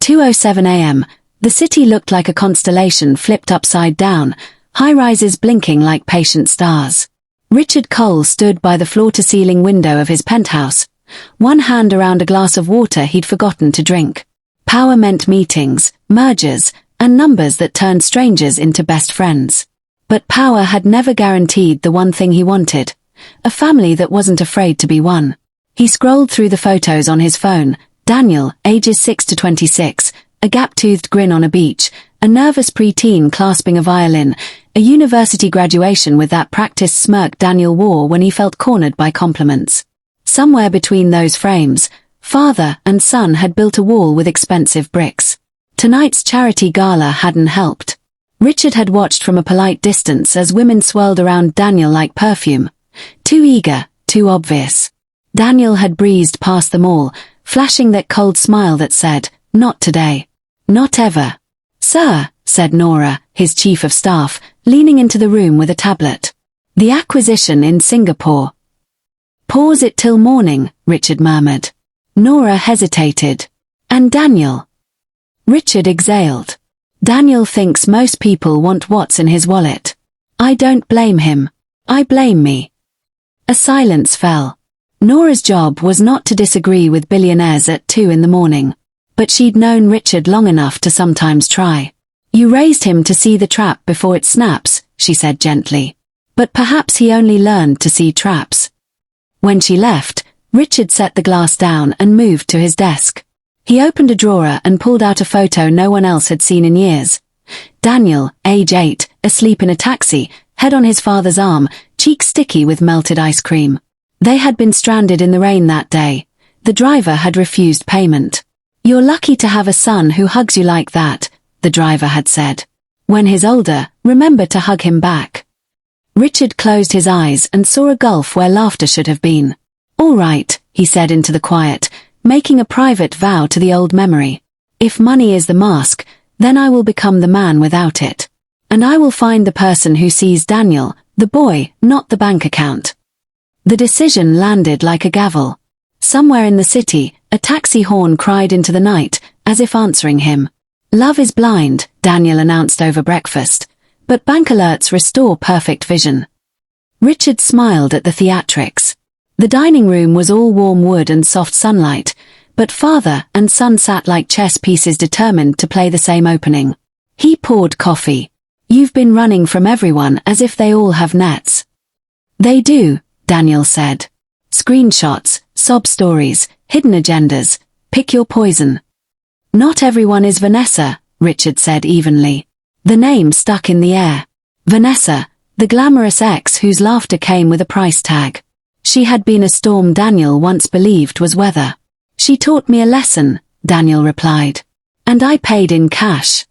2:07 a.m., the city looked like a constellation flipped upside down, high-rises blinking like patient stars. Richard Cole stood by the floor-to-ceiling window of his penthouse, one hand around a glass of water he'd forgotten to drink. Power meant meetings, mergers, and numbers that turned strangers into best friends. But power had never guaranteed the one thing he wanted: a family that wasn't afraid to be one. He scrolled through the photos on his phone: Daniel, ages 6 to 26, a gap-toothed grin on a beach, a nervous preteen clasping a violin, a university graduation with that practiced smirk Daniel wore when he felt cornered by compliments. Somewhere between those frames, father and son had built a wall with expensive bricks. Tonight's charity gala hadn't helped. Richard had watched from a polite distance as women swirled around Daniel like perfume. Too eager, too obvious. Daniel had breezed past them all, flashing that cold smile that said, "Not today. Not ever." "Sir," said Nora, his chief of staff, leaning into the room with a tablet. "The acquisition in Singapore." "Pause it till morning," Richard murmured. Nora hesitated. "And Daniel?" Richard exhaled. "Daniel thinks most people want what's in his wallet. I don't blame him. I blame me." A silence fell. Nora's job was not to disagree with billionaires at 2 in the morning. But she'd known Richard long enough to sometimes try. "You raised him to see the trap before it snaps," she said gently. But perhaps he only learned to see traps. When she left, Richard set the glass down and moved to his desk. He opened a drawer and pulled out a photo no one else had seen in years. Daniel, age 8, asleep in a taxi, head on his father's arm, cheeks sticky with melted ice cream. They had been stranded in the rain that day. The driver had refused payment. "You're lucky to have a son who hugs you like that," the driver had said. "When he's older, remember to hug him back." Richard closed his eyes and saw a gulf where laughter should have been. "All right," he said into the quiet, making a private vow to the old memory. "If money is the mask, then I will become the man without it. And I will find the person who sees Daniel, the boy, not the bank account." The decision landed like a gavel. Somewhere in the city, a taxi horn cried into the night, as if answering him. "Love is blind," Daniel announced over breakfast, "but bank alerts restore perfect vision." Richard smiled at the theatrics. The dining room was all warm wood and soft sunlight, but father and son sat like chess pieces determined to play the same opening. He poured coffee. "You've been running from everyone as if they all have nets." "They do," Daniel said. "Screenshots, sob stories, hidden agendas, pick your poison." "Not everyone is Vanessa," Richard said evenly. The name stuck in the air. Vanessa, the glamorous ex whose laughter came with a price tag. She had been a storm Daniel once believed was weather. "She taught me a lesson," Daniel replied. "And I paid in cash."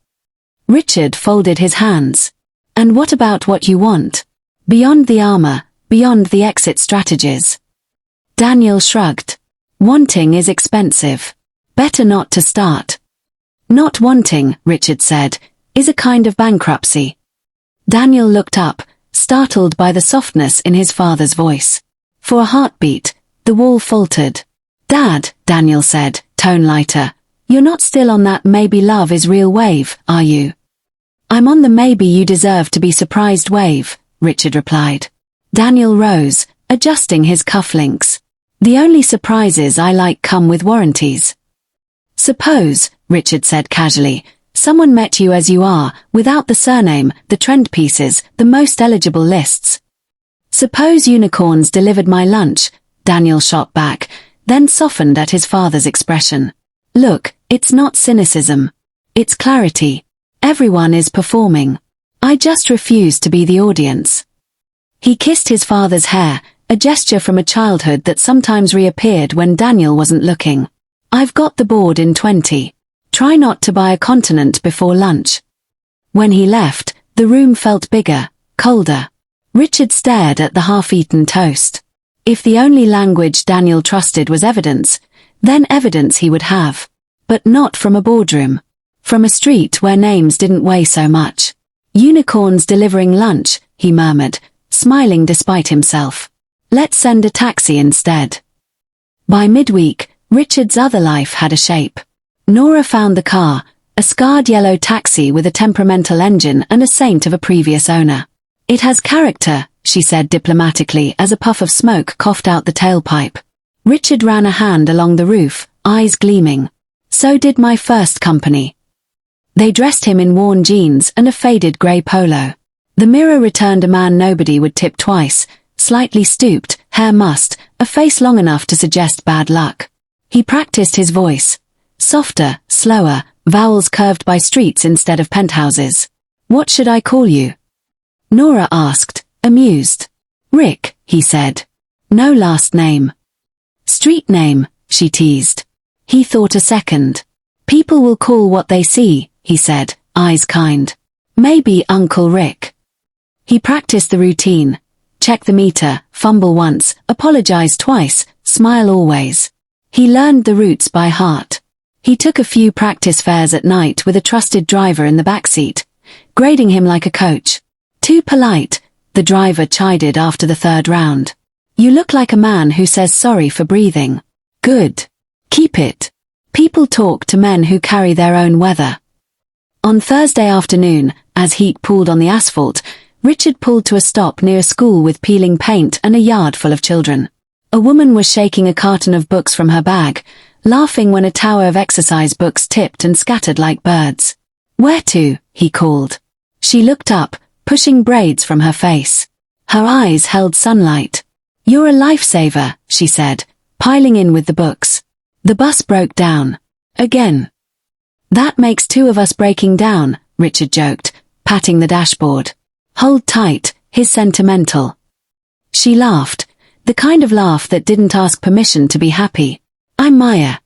Richard folded his hands. "And what about what you want? Beyond the armor, beyond the exit strategies?" Daniel shrugged. "Wanting is expensive. Better not to start." "Not wanting," Richard said, "is a kind of bankruptcy." Daniel looked up, startled by the softness in his father's voice. For a heartbeat, the wall faltered. "Dad," Daniel said, tone lighter, "you're not still on that maybe love is real wave, are you?" "I'm on the maybe you deserve to be surprised wave," Richard replied. Daniel rose, adjusting his cufflinks. "The only surprises I like come with warranties." "Suppose," Richard said casually, "someone met you as you are, without the surname, the trend pieces, the most eligible lists." "Suppose unicorns delivered my lunch," Daniel shot back, then softened at his father's expression. "Look, it's not cynicism. It's clarity. Everyone is performing. I just refuse to be the audience." He kissed his father's hair, a gesture from a childhood that sometimes reappeared when Daniel wasn't looking. "I've got the board in 20. Try not to buy a continent before lunch." When he left, the room felt bigger, colder. Richard stared at the half-eaten toast. If the only language Daniel trusted was evidence, then evidence he would have. But not from a boardroom. From a street where names didn't weigh so much. "Unicorns delivering lunch," he murmured, smiling despite himself. "Let's send a taxi instead." By midweek, Richard's other life had a shape. Nora found the car, a scarred yellow taxi with a temperamental engine and a saint of a previous owner. It has character, she said diplomatically as a puff of smoke coughed out the tailpipe. Richard ran a hand along the roof, eyes gleaming. So did my first company. They dressed him in worn jeans and a faded grey polo. The mirror returned a man nobody would tip twice, slightly stooped, hair mussed, a face long enough to suggest bad luck. He practiced his voice. Softer, slower, vowels curved by streets instead of penthouses. What should I call you? Nora asked, amused. Rick, he said. No last name. Street name, she teased. He thought a second. People will call what they see, he said, eyes kind. Maybe Uncle Rick. He practiced the routine. Check the meter, fumble once, apologize twice, smile always. He learned the routes by heart. He took a few practice fares at night with a trusted driver in the backseat, grading him like a coach. Too polite, the driver chided after the third round. You look like a man who says sorry for breathing. Good. Keep it. People talk to men who carry their own weather. On Thursday afternoon, as heat pooled on the asphalt, Richard pulled to a stop near a school with peeling paint and a yard full of children. A woman was shaking a carton of books from her bag, laughing when a tower of exercise books tipped and scattered like birds. Where to? He called. She looked up, pushing braids from her face. Her eyes held sunlight. You're a lifesaver, she said, piling in with the books. The bus broke down. Again. That makes two of us breaking down, Richard joked, patting the dashboard. Hold tight, he's sentimental. She laughed, the kind of laugh that didn't ask permission to be happy. I'm Maya.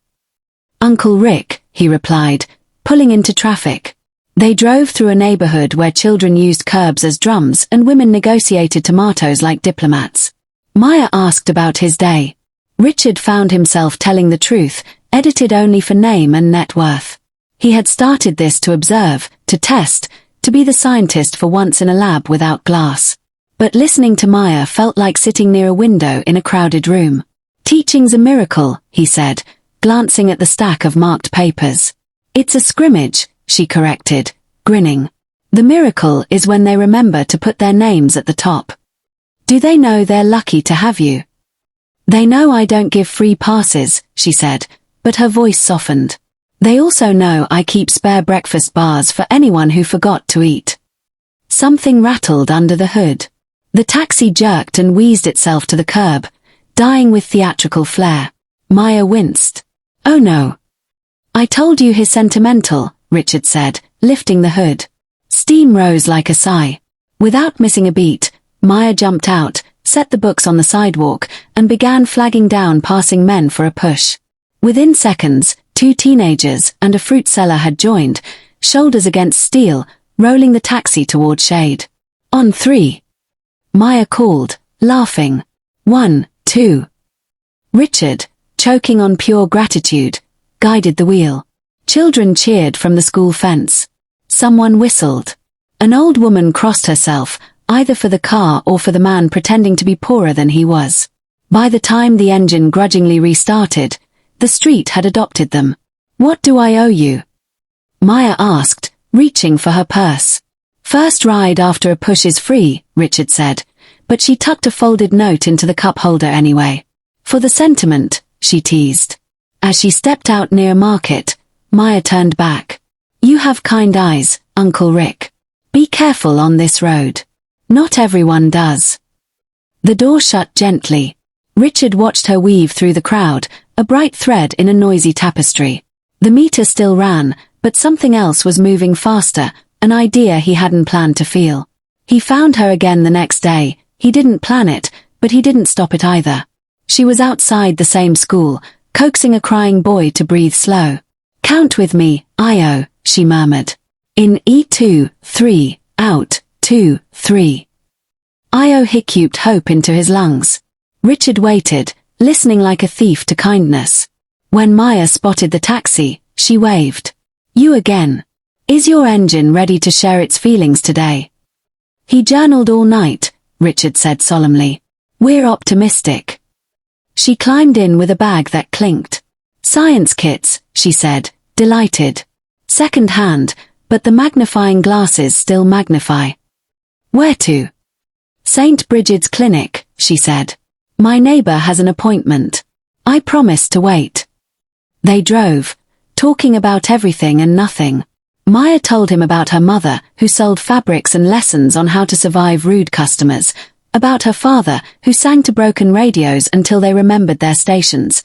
Uncle Rick, he replied, pulling into traffic. They drove through a neighborhood where children used curbs as drums and women negotiated tomatoes like diplomats. Maya asked about his day. Richard found himself telling the truth, edited only for name and net worth. He had started this to observe, to test, to be the scientist for once in a lab without glass. But listening to Maya felt like sitting near a window in a crowded room. Teaching's a miracle, he said, glancing at the stack of marked papers. It's a scrimmage, she corrected, grinning. The miracle is when they remember to put their names at the top. Do they know they're lucky to have you? They know I don't give free passes, she said, but her voice softened. They also know I keep spare breakfast bars for anyone who forgot to eat. Something rattled under the hood. The taxi jerked and wheezed itself to the curb, dying with theatrical flair. Maya winced. Oh no. I told you he's sentimental, Richard said, lifting the hood. Steam rose like a sigh. Without missing a beat, Maya jumped out, set the books on the sidewalk, and began flagging down passing men for a push. Within seconds, 2 teenagers and a fruit seller had joined, shoulders against steel, rolling the taxi toward shade. On 3. Maya called, laughing. 1, 2. Richard, choking on pure gratitude, guided the wheel. Children cheered from the school fence. Someone whistled. An old woman crossed herself, either for the car or for the man pretending to be poorer than he was. By the time the engine grudgingly restarted, the street had adopted them. What do I owe you? Maya asked, reaching for her purse. First ride after a push is free, Richard said, but she tucked a folded note into the cup holder anyway. For the sentiment, she teased. As she stepped out near Market, Maya turned back. You have kind eyes, Uncle Rick. Be careful on this road. Not everyone does. The door shut gently. Richard watched her weave through the crowd, a bright thread in a noisy tapestry. The meter still ran, but something else was moving faster, an idea he hadn't planned to feel. He found her again the next day. He didn't plan it, but he didn't stop it either. She was outside the same school, coaxing a crying boy to breathe slow. Count with me, Io, she murmured. In E2, 3, out, 2, 3. Io hiccuped hope into his lungs. Richard waited, listening like a thief to kindness. When Maya spotted the taxi, she waved. You again. Is your engine ready to share its feelings today? He journaled all night, Richard said solemnly. We're optimistic. She climbed in with a bag that clinked. Science kits, she said, delighted. Second hand, but the magnifying glasses still magnify. Where to? St. Bridget's Clinic, she said. My neighbor has an appointment. I promised to wait. They drove, talking about everything and nothing. Maya told him about her mother, who sold fabrics and lessons on how to survive rude customers, about her father, who sang to broken radios until they remembered their stations,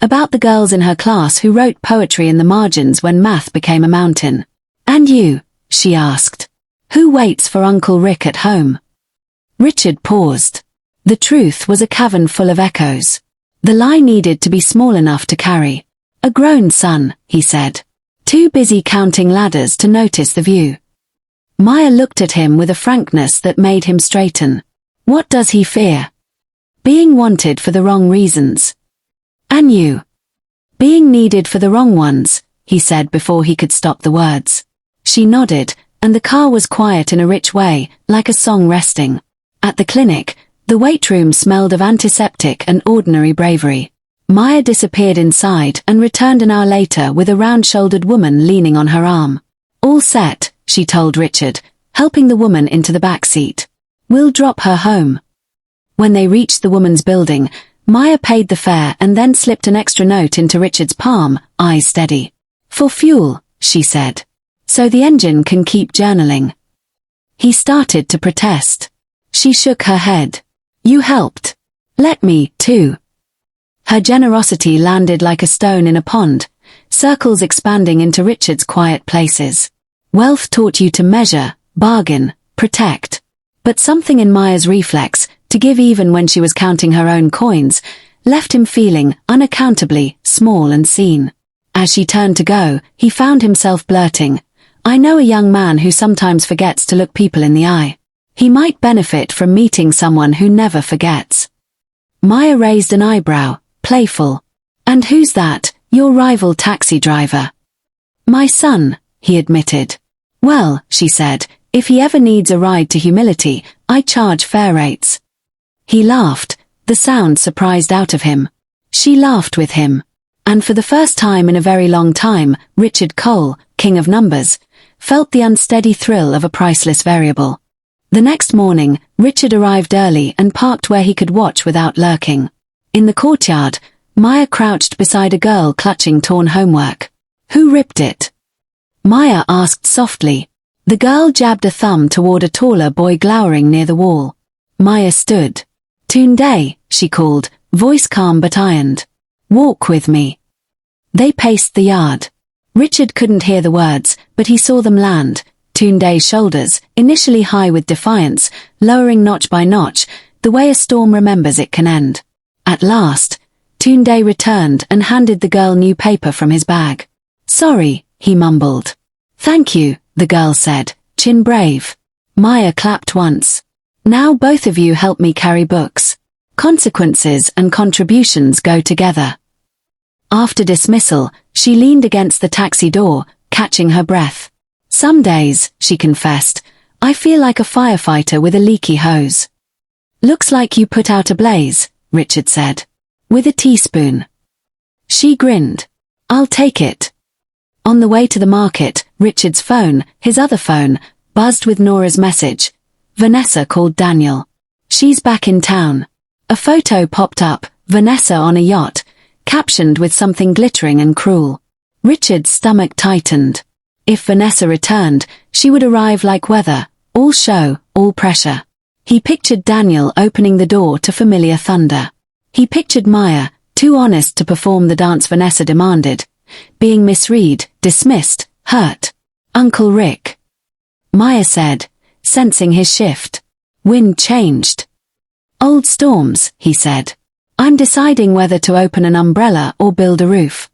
about the girls in her class who wrote poetry in the margins when math became a mountain. And you, she asked. Who waits for Uncle Rick at home? Richard paused. The truth was a cavern full of echoes. The lie needed to be small enough to carry. A grown son, he said. Too busy counting ladders to notice the view. Maya looked at him with a frankness that made him straighten. What does he fear? Being wanted for the wrong reasons. And you? Being needed for the wrong ones, he said before he could stop the words. She nodded, and the car was quiet in a rich way, like a song resting. At the clinic, the wait room smelled of antiseptic and ordinary bravery. Maya disappeared inside and returned an hour later with a round-shouldered woman leaning on her arm. All set, she told Richard, helping the woman into the back seat. We'll drop her home. When they reached the woman's building, Maya paid the fare and then slipped an extra note into Richard's palm, eyes steady. For fuel, she said. So the engine can keep journaling. He started to protest. She shook her head. You helped. Let me, too. Her generosity landed like a stone in a pond, circles expanding into Richard's quiet places. Wealth taught you to measure, bargain, protect. But something in Maya's reflex, to give even when she was counting her own coins, left him feeling, unaccountably, small and seen. As she turned to go, he found himself blurting, I know a young man who sometimes forgets to look people in the eye. He might benefit from meeting someone who never forgets. Maya raised an eyebrow, playful. And who's that, your rival taxi driver? My son, he admitted. Well, she said, if he ever needs a ride to humility, I charge fair rates. He laughed, the sound surprised out of him. She laughed with him. And for the first time in a very long time, Richard Cole, king of numbers, felt the unsteady thrill of a priceless variable. The next morning, Richard arrived early and parked where he could watch without lurking. In the courtyard, Maya crouched beside a girl clutching torn homework. Who ripped it? Maya asked softly. The girl jabbed a thumb toward a taller boy glowering near the wall. Maya stood. Tunde, she called, voice calm but ironed. Walk with me. They paced the yard. Richard couldn't hear the words, but he saw them land. Tunde's shoulders, initially high with defiance, lowering notch by notch, the way a storm remembers it can end. At last, Tunde returned and handed the girl new paper from his bag. Sorry, he mumbled. Thank you, the girl said, chin brave. Maya clapped once. Now both of you help me carry books. Consequences and contributions go together. After dismissal, she leaned against the taxi door, catching her breath. Some days, she confessed, I feel like a firefighter with a leaky hose. Looks like you put out a blaze, Richard said. With a teaspoon. She grinned. I'll take it. On the way to the market, Richard's phone, his other phone, buzzed with Nora's message. Vanessa called Daniel. She's back in town. A photo popped up, Vanessa on a yacht, captioned with something glittering and cruel. Richard's stomach tightened. If Vanessa returned, she would arrive like weather, all show, all pressure. He pictured Daniel opening the door to familiar thunder. He pictured Maya, too honest to perform the dance Vanessa demanded, being misread, dismissed, hurt. Uncle Rick. Maya said, sensing his shift. Wind changed. Old storms, he said. I'm deciding whether to open an umbrella or build a roof.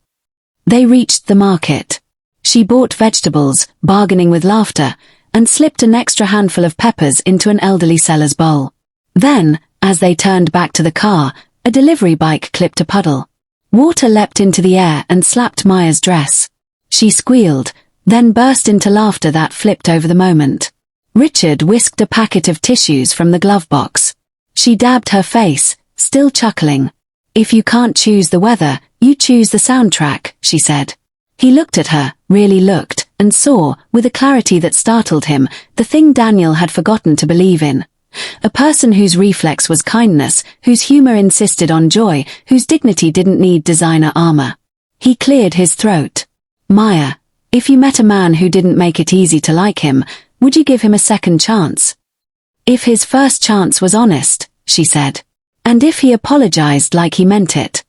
They reached the market. She bought vegetables, bargaining with laughter, and slipped an extra handful of peppers into an elderly seller's bowl. Then, as they turned back to the car, a delivery bike clipped a puddle. Water leapt into the air and slapped Maya's dress. She squealed, then burst into laughter that flipped over the moment. Richard whisked a packet of tissues from the glove box. She dabbed her face, still chuckling. If you can't choose the weather, you choose the soundtrack, she said. He looked at her, really looked, and saw, with a clarity that startled him, the thing Daniel had forgotten to believe in. A person whose reflex was kindness, whose humor insisted on joy, whose dignity didn't need designer armor. He cleared his throat. Maya, if you met a man who didn't make it easy to like him, would you give him a second chance? If his first chance was honest, she said. And if he apologized like he meant it?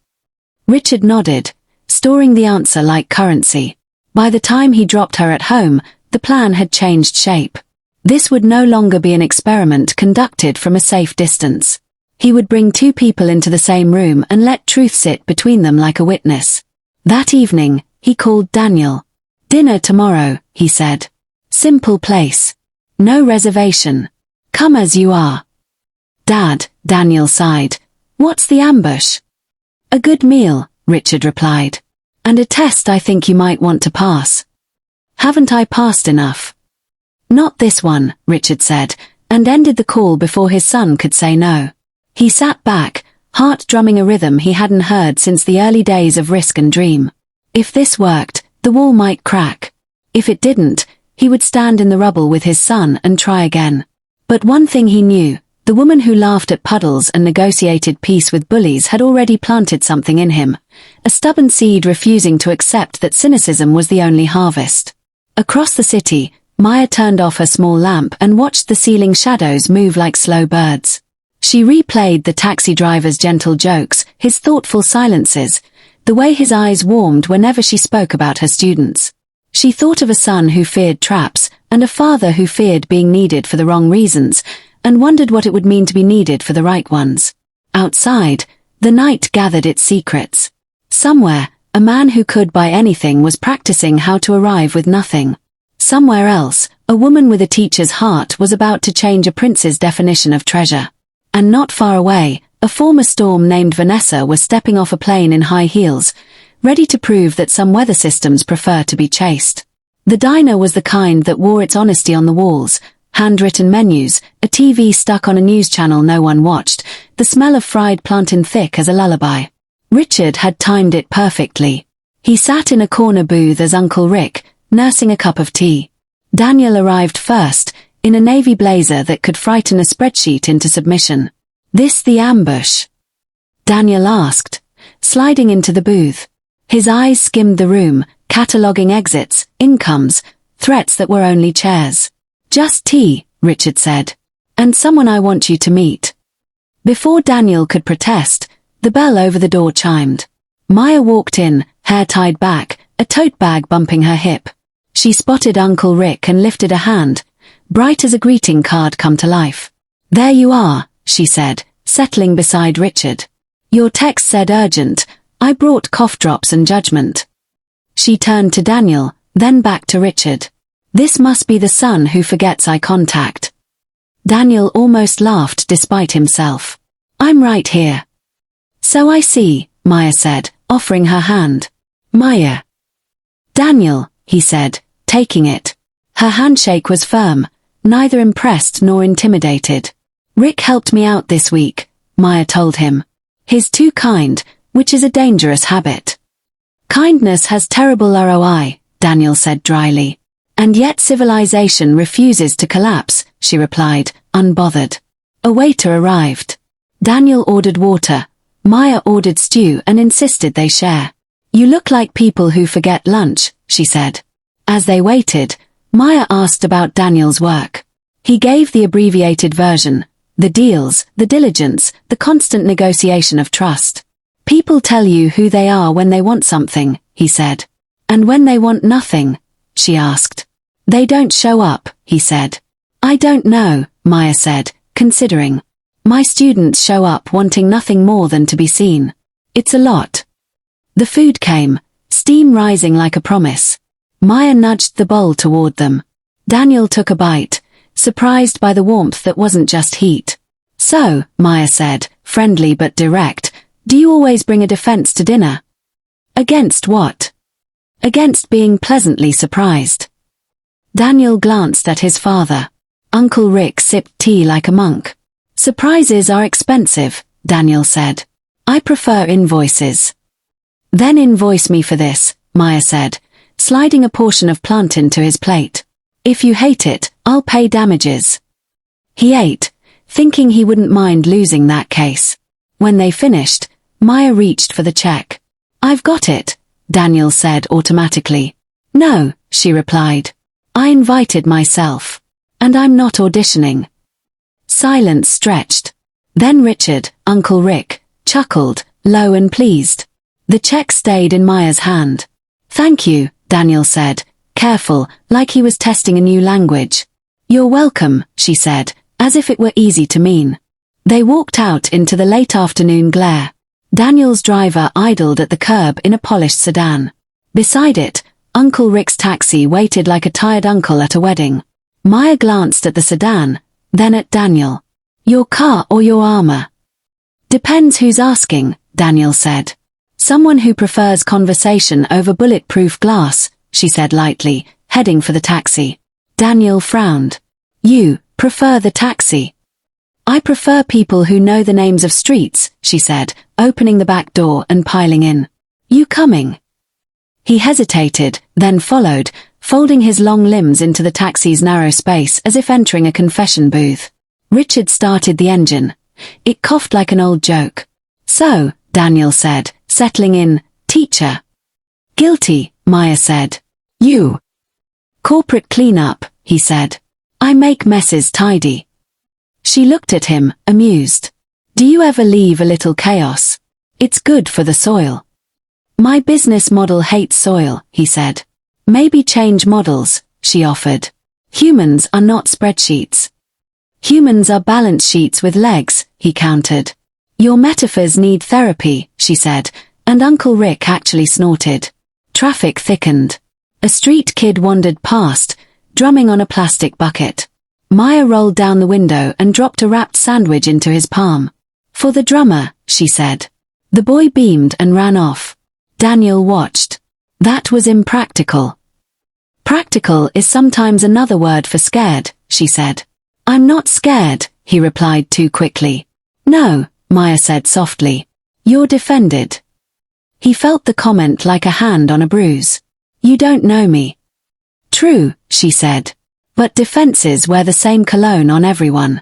Richard nodded, storing the answer like currency. By the time he dropped her at home, the plan had changed shape. This would no longer be an experiment conducted from a safe distance. He would bring two people into the same room and let truth sit between them like a witness. That evening, he called Daniel. Dinner tomorrow, he said. Simple place. No reservation. Come as you are. Dad, Daniel sighed. What's the ambush? A good meal, Richard replied. And a test I think you might want to pass. Haven't I passed enough? Not this one, Richard said, and ended the call before his son could say no. He sat back, heart drumming a rhythm he hadn't heard since the early days of Risk and Dream. If this worked, the wall might crack. If it didn't, he would stand in the rubble with his son and try again. But one thing he knew, the woman who laughed at puddles and negotiated peace with bullies had already planted something in him, a stubborn seed refusing to accept that cynicism was the only harvest. Across the city, Maya turned off her small lamp and watched the ceiling shadows move like slow birds. She replayed the taxi driver's gentle jokes, his thoughtful silences, the way his eyes warmed whenever she spoke about her students. She thought of a son who feared traps, and a father who feared being needed for the wrong reasons, and wondered what it would mean to be needed for the right ones. Outside, the night gathered its secrets. Somewhere, a man who could buy anything was practicing how to arrive with nothing. Somewhere else, a woman with a teacher's heart was about to change a prince's definition of treasure. And not far away, a former storm named Vanessa was stepping off a plane in high heels, ready to prove that some weather systems prefer to be chased. The diner was the kind that wore its honesty on the walls, handwritten menus, a TV stuck on a news channel no one watched, the smell of fried plantain thick as a lullaby. Richard had timed it perfectly. He sat in a corner booth as Uncle Rick, nursing a cup of tea. Daniel arrived first, in a navy blazer that could frighten a spreadsheet into submission. This the ambush? Daniel asked, sliding into the booth. His eyes skimmed the room, cataloguing exits, incomes, threats that were only chairs. Just tea, Richard said. And someone I want you to meet. Before Daniel could protest, the bell over the door chimed. Maya walked in, hair tied back, a tote bag bumping her hip. She spotted Uncle Rick and lifted a hand, bright as a greeting card come to life. There you are, she said, settling beside Richard. Your text said urgent. I brought cough drops and judgment. She turned to Daniel, then back to Richard. This must be the son who forgets eye contact. Daniel almost laughed despite himself. I'm right here. So I see, Maya said, offering her hand. Maya. Daniel, he said, taking it. Her handshake was firm, neither impressed nor intimidated. Rick helped me out this week, Maya told him. He's too kind, which is a dangerous habit. Kindness has terrible ROI, Daniel said dryly. And yet civilization refuses to collapse, she replied, unbothered. A waiter arrived. Daniel ordered water. Maya ordered stew and insisted they share. You look like people who forget lunch, she said. As they waited, Maya asked about Daniel's work. He gave the abbreviated version, the deals, the diligence, the constant negotiation of trust. People tell you who they are when they want something, he said. And when they want nothing, she asked. They don't show up, he said. I don't know, Maya said, considering. My students show up wanting nothing more than to be seen. It's a lot. The food came, steam rising like a promise. Maya nudged the bowl toward them. Daniel took a bite, surprised by the warmth that wasn't just heat. So, Maya said, friendly but direct, do you always bring a defense to dinner? Against what? Against being pleasantly surprised. Daniel glanced at his father. Uncle Rick sipped tea like a monk. Surprises are expensive, Daniel said. I prefer invoices. Then invoice me for this, Maya said, sliding a portion of plantain into his plate. If you hate it, I'll pay damages. He ate, thinking he wouldn't mind losing that case. When they finished, Maya reached for the check. I've got it, Daniel said automatically. No, she replied. I invited myself. And I'm not auditioning. Silence stretched. Then Richard, Uncle Rick, chuckled, low and pleased. The check stayed in Maya's hand. Thank you, Daniel said, careful, like he was testing a new language. You're welcome, she said, as if it were easy to mean. They walked out into the late afternoon glare. Daniel's driver idled at the curb in a polished sedan. Beside it, Uncle Rick's taxi waited like a tired uncle at a wedding. Maya glanced at the sedan, then at Daniel. Your car or your armor? Depends who's asking, Daniel said. Someone who prefers conversation over bulletproof glass, she said lightly, heading for the taxi. Daniel frowned. You prefer the taxi? I prefer people who know the names of streets, she said, opening the back door and piling in. You coming? He hesitated, then followed, folding his long limbs into the taxi's narrow space as if entering a confession booth. Richard started the engine. It coughed like an old joke. So, Daniel said, settling in, teacher. Guilty, Maya said. You. Corporate cleanup, he said. I make messes tidy. She looked at him, amused. Do you ever leave a little chaos? It's good for the soil. My business model hates soil, he said. Maybe change models, she offered. Humans are not spreadsheets. Humans are balance sheets with legs, he countered. Your metaphors need therapy, she said, and Uncle Rick actually snorted. Traffic thickened. A street kid wandered past, drumming on a plastic bucket. Maya rolled down the window and dropped a wrapped sandwich into his palm. For the drummer, she said. The boy beamed and ran off. Daniel watched. That was impractical. Practical is sometimes another word for scared, she said. I'm not scared, he replied too quickly. No, Maya said softly. You're defended. He felt the comment like a hand on a bruise. You don't know me. True, she said. But defenses wear the same cologne on everyone.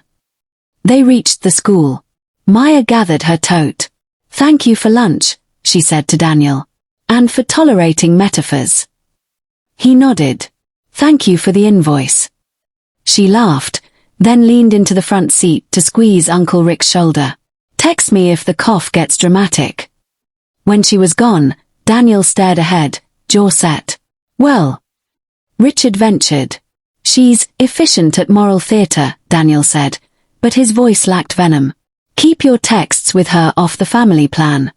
They reached the school. Maya gathered her tote. Thank you for lunch, she said to Daniel. And for tolerating metaphors. He nodded. Thank you for the invoice. She laughed, then leaned into the front seat to squeeze Uncle Rick's shoulder. Text me if the cough gets dramatic. When she was gone, Daniel stared ahead, jaw set. Well, Richard ventured. She's efficient at moral theater, Daniel said, but his voice lacked venom. Keep your texts with her off the family plan.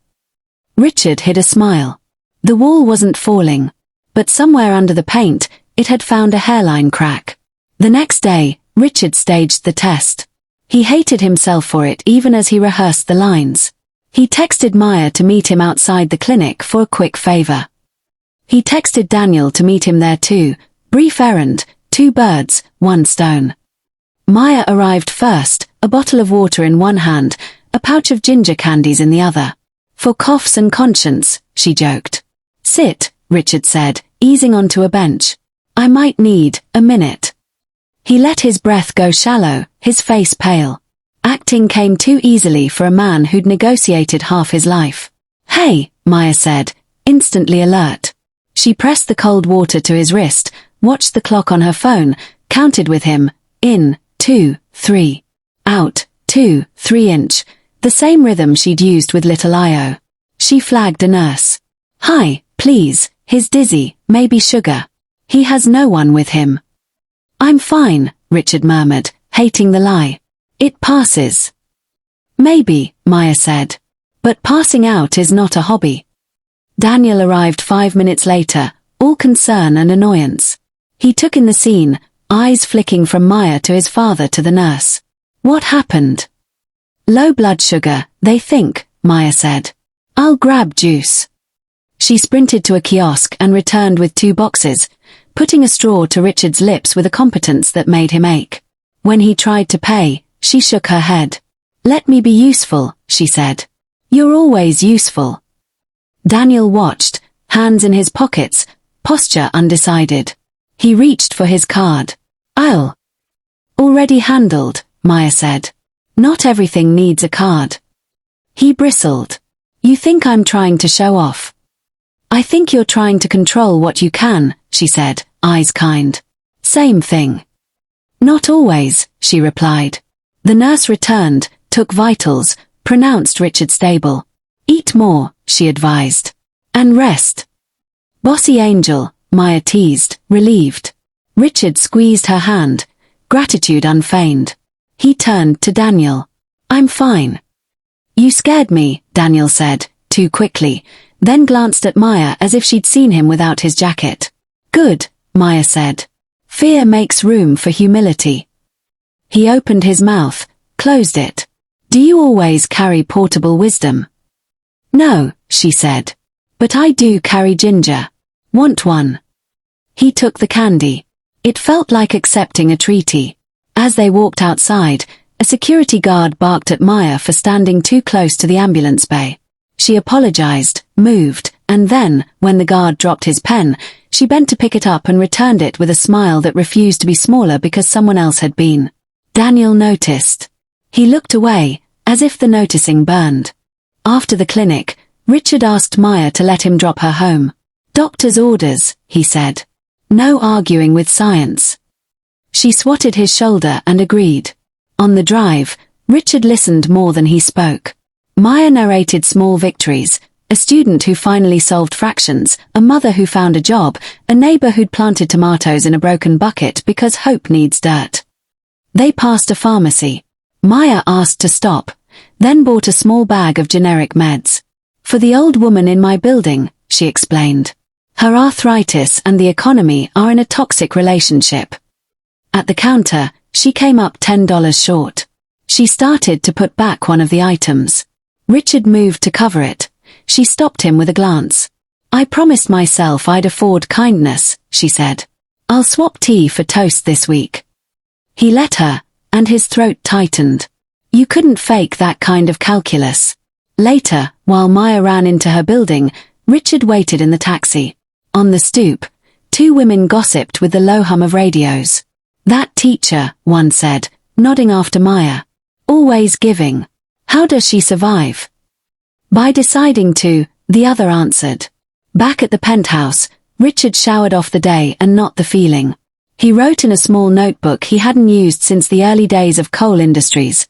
Richard hid a smile. The wall wasn't falling, but somewhere under the paint, it had found a hairline crack. The next day, Richard staged the test. He hated himself for it even as he rehearsed the lines. He texted Maya to meet him outside the clinic for a quick favor. He texted Daniel to meet him there too, brief errand, 2 birds, 1 stone. Maya arrived first, a bottle of water in one hand, a pouch of ginger candies in the other. For coughs and conscience, she joked. Sit, Richard said, easing onto a bench. I might need a minute. He let his breath go shallow, his face pale. Acting came too easily for a man who'd negotiated half his life. Hey, Maya said, instantly alert. She pressed the cold water to his wrist, watched the clock on her phone, counted with him, in, 2, 3. Out, 2, 3 inch, the same rhythm she'd used with little Io. She flagged a nurse. Hi, please, he's dizzy, maybe sugar. He has no one with him. I'm fine, Richard murmured, hating the lie. It passes. Maybe, Maya said. But passing out is not a hobby. Daniel arrived 5 minutes later, all concern and annoyance. He took in the scene, eyes flicking from Maya to his father to the nurse. What happened? Low blood sugar, they think, Maya said. I'll grab juice. She sprinted to a kiosk and returned with 2 boxes, putting a straw to Richard's lips with a competence that made him ache. When he tried to pay, she shook her head. Let me be useful, she said. You're always useful. Daniel watched, hands in his pockets, posture undecided. He reached for his card. "I'll." "Already handled," Maya said. "Not everything needs a card." He bristled. "You think I'm trying to show off?" "I think you're trying to control what you can," she said, eyes kind. "Same thing." "Not always," she replied. The nurse returned, took vitals, pronounced Richard stable. "Eat more," she advised. "And rest." "Bossy angel," Maya teased, relieved. Richard squeezed her hand, gratitude unfeigned. He turned to Daniel. "I'm fine." "You scared me," Daniel said, too quickly, then glanced at Maya as if she'd seen him without his jacket. "Good," Maya said. "Fear makes room for humility." He opened his mouth, closed it. "Do you always carry portable wisdom?" "No," she said. "But I do carry ginger. Want one?" He took the candy. It felt like accepting a treaty. As they walked outside, a security guard barked at Maya for standing too close to the ambulance bay. She apologized, moved, and then, when the guard dropped his pen, she bent to pick it up and returned it with a smile that refused to be smaller because someone else had been. Daniel noticed. He looked away, as if the noticing burned. After the clinic, Richard asked Maya to let him drop her home. "Doctor's orders," he said. "No arguing with science." She swatted his shoulder and agreed. On the drive, Richard listened more than he spoke. Maya narrated small victories, a student who finally solved fractions, a mother who found a job, a neighbor who'd planted tomatoes in a broken bucket because hope needs dirt. They passed a pharmacy. Maya asked to stop, then bought a small bag of generic meds. "For the old woman in my building," she explained. "Her arthritis and the economy are in a toxic relationship." At the counter, she came up $10 short. She started to put back one of the items. Richard moved to cover it. She stopped him with a glance. "I promised myself I'd afford kindness," she said. "I'll swap tea for toast this week." He let her, and his throat tightened. You couldn't fake that kind of calculus. Later, while Maya ran into her building, Richard waited in the taxi. On the stoop, two women gossiped with the low hum of radios. "That teacher," one said, nodding after Maya. "Always giving. How does she survive?" "By deciding to," the other answered. Back at the penthouse, Richard showered off the day and not the feeling. He wrote in a small notebook he hadn't used since the early days of coal industries.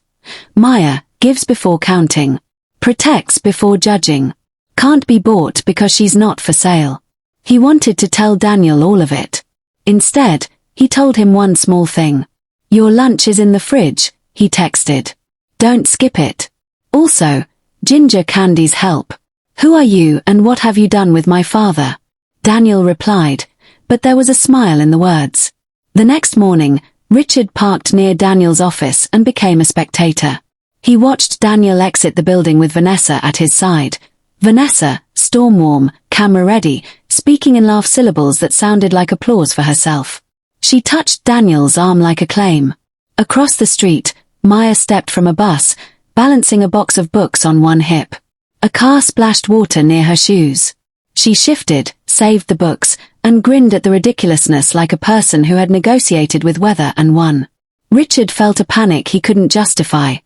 "Maya gives before counting. Protects before judging. Can't be bought because she's not for sale." He wanted to tell Daniel all of it. Instead, he told him one small thing. "Your lunch is in the fridge," he texted. "Don't skip it. Also, ginger candies help. Who are you and what have you done with my father?" Daniel replied, but there was a smile in the words. The next morning, Richard parked near Daniel's office and became a spectator. He watched Daniel exit the building with Vanessa at his side. Vanessa, storm-warm, camera-ready, speaking in laugh syllables that sounded like applause for herself. She touched Daniel's arm like a claim. Across the street, Maya stepped from a bus, balancing a box of books on one hip. A car splashed water near her shoes. She shifted, saved the books, and grinned at the ridiculousness like a person who had negotiated with weather and won. Richard felt a panic he couldn't justify.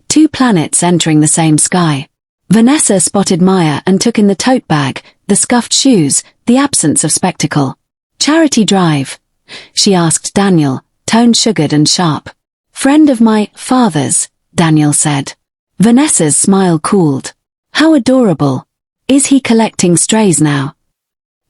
Two planets entering the same sky. Vanessa spotted Maya and took in the tote bag, the scuffed shoes, the absence of spectacle. "Charity drive?" she asked Daniel, tone sugared and sharp. "Friend of my father's," Daniel said. Vanessa's smile cooled. "How adorable. Is he collecting strays now?"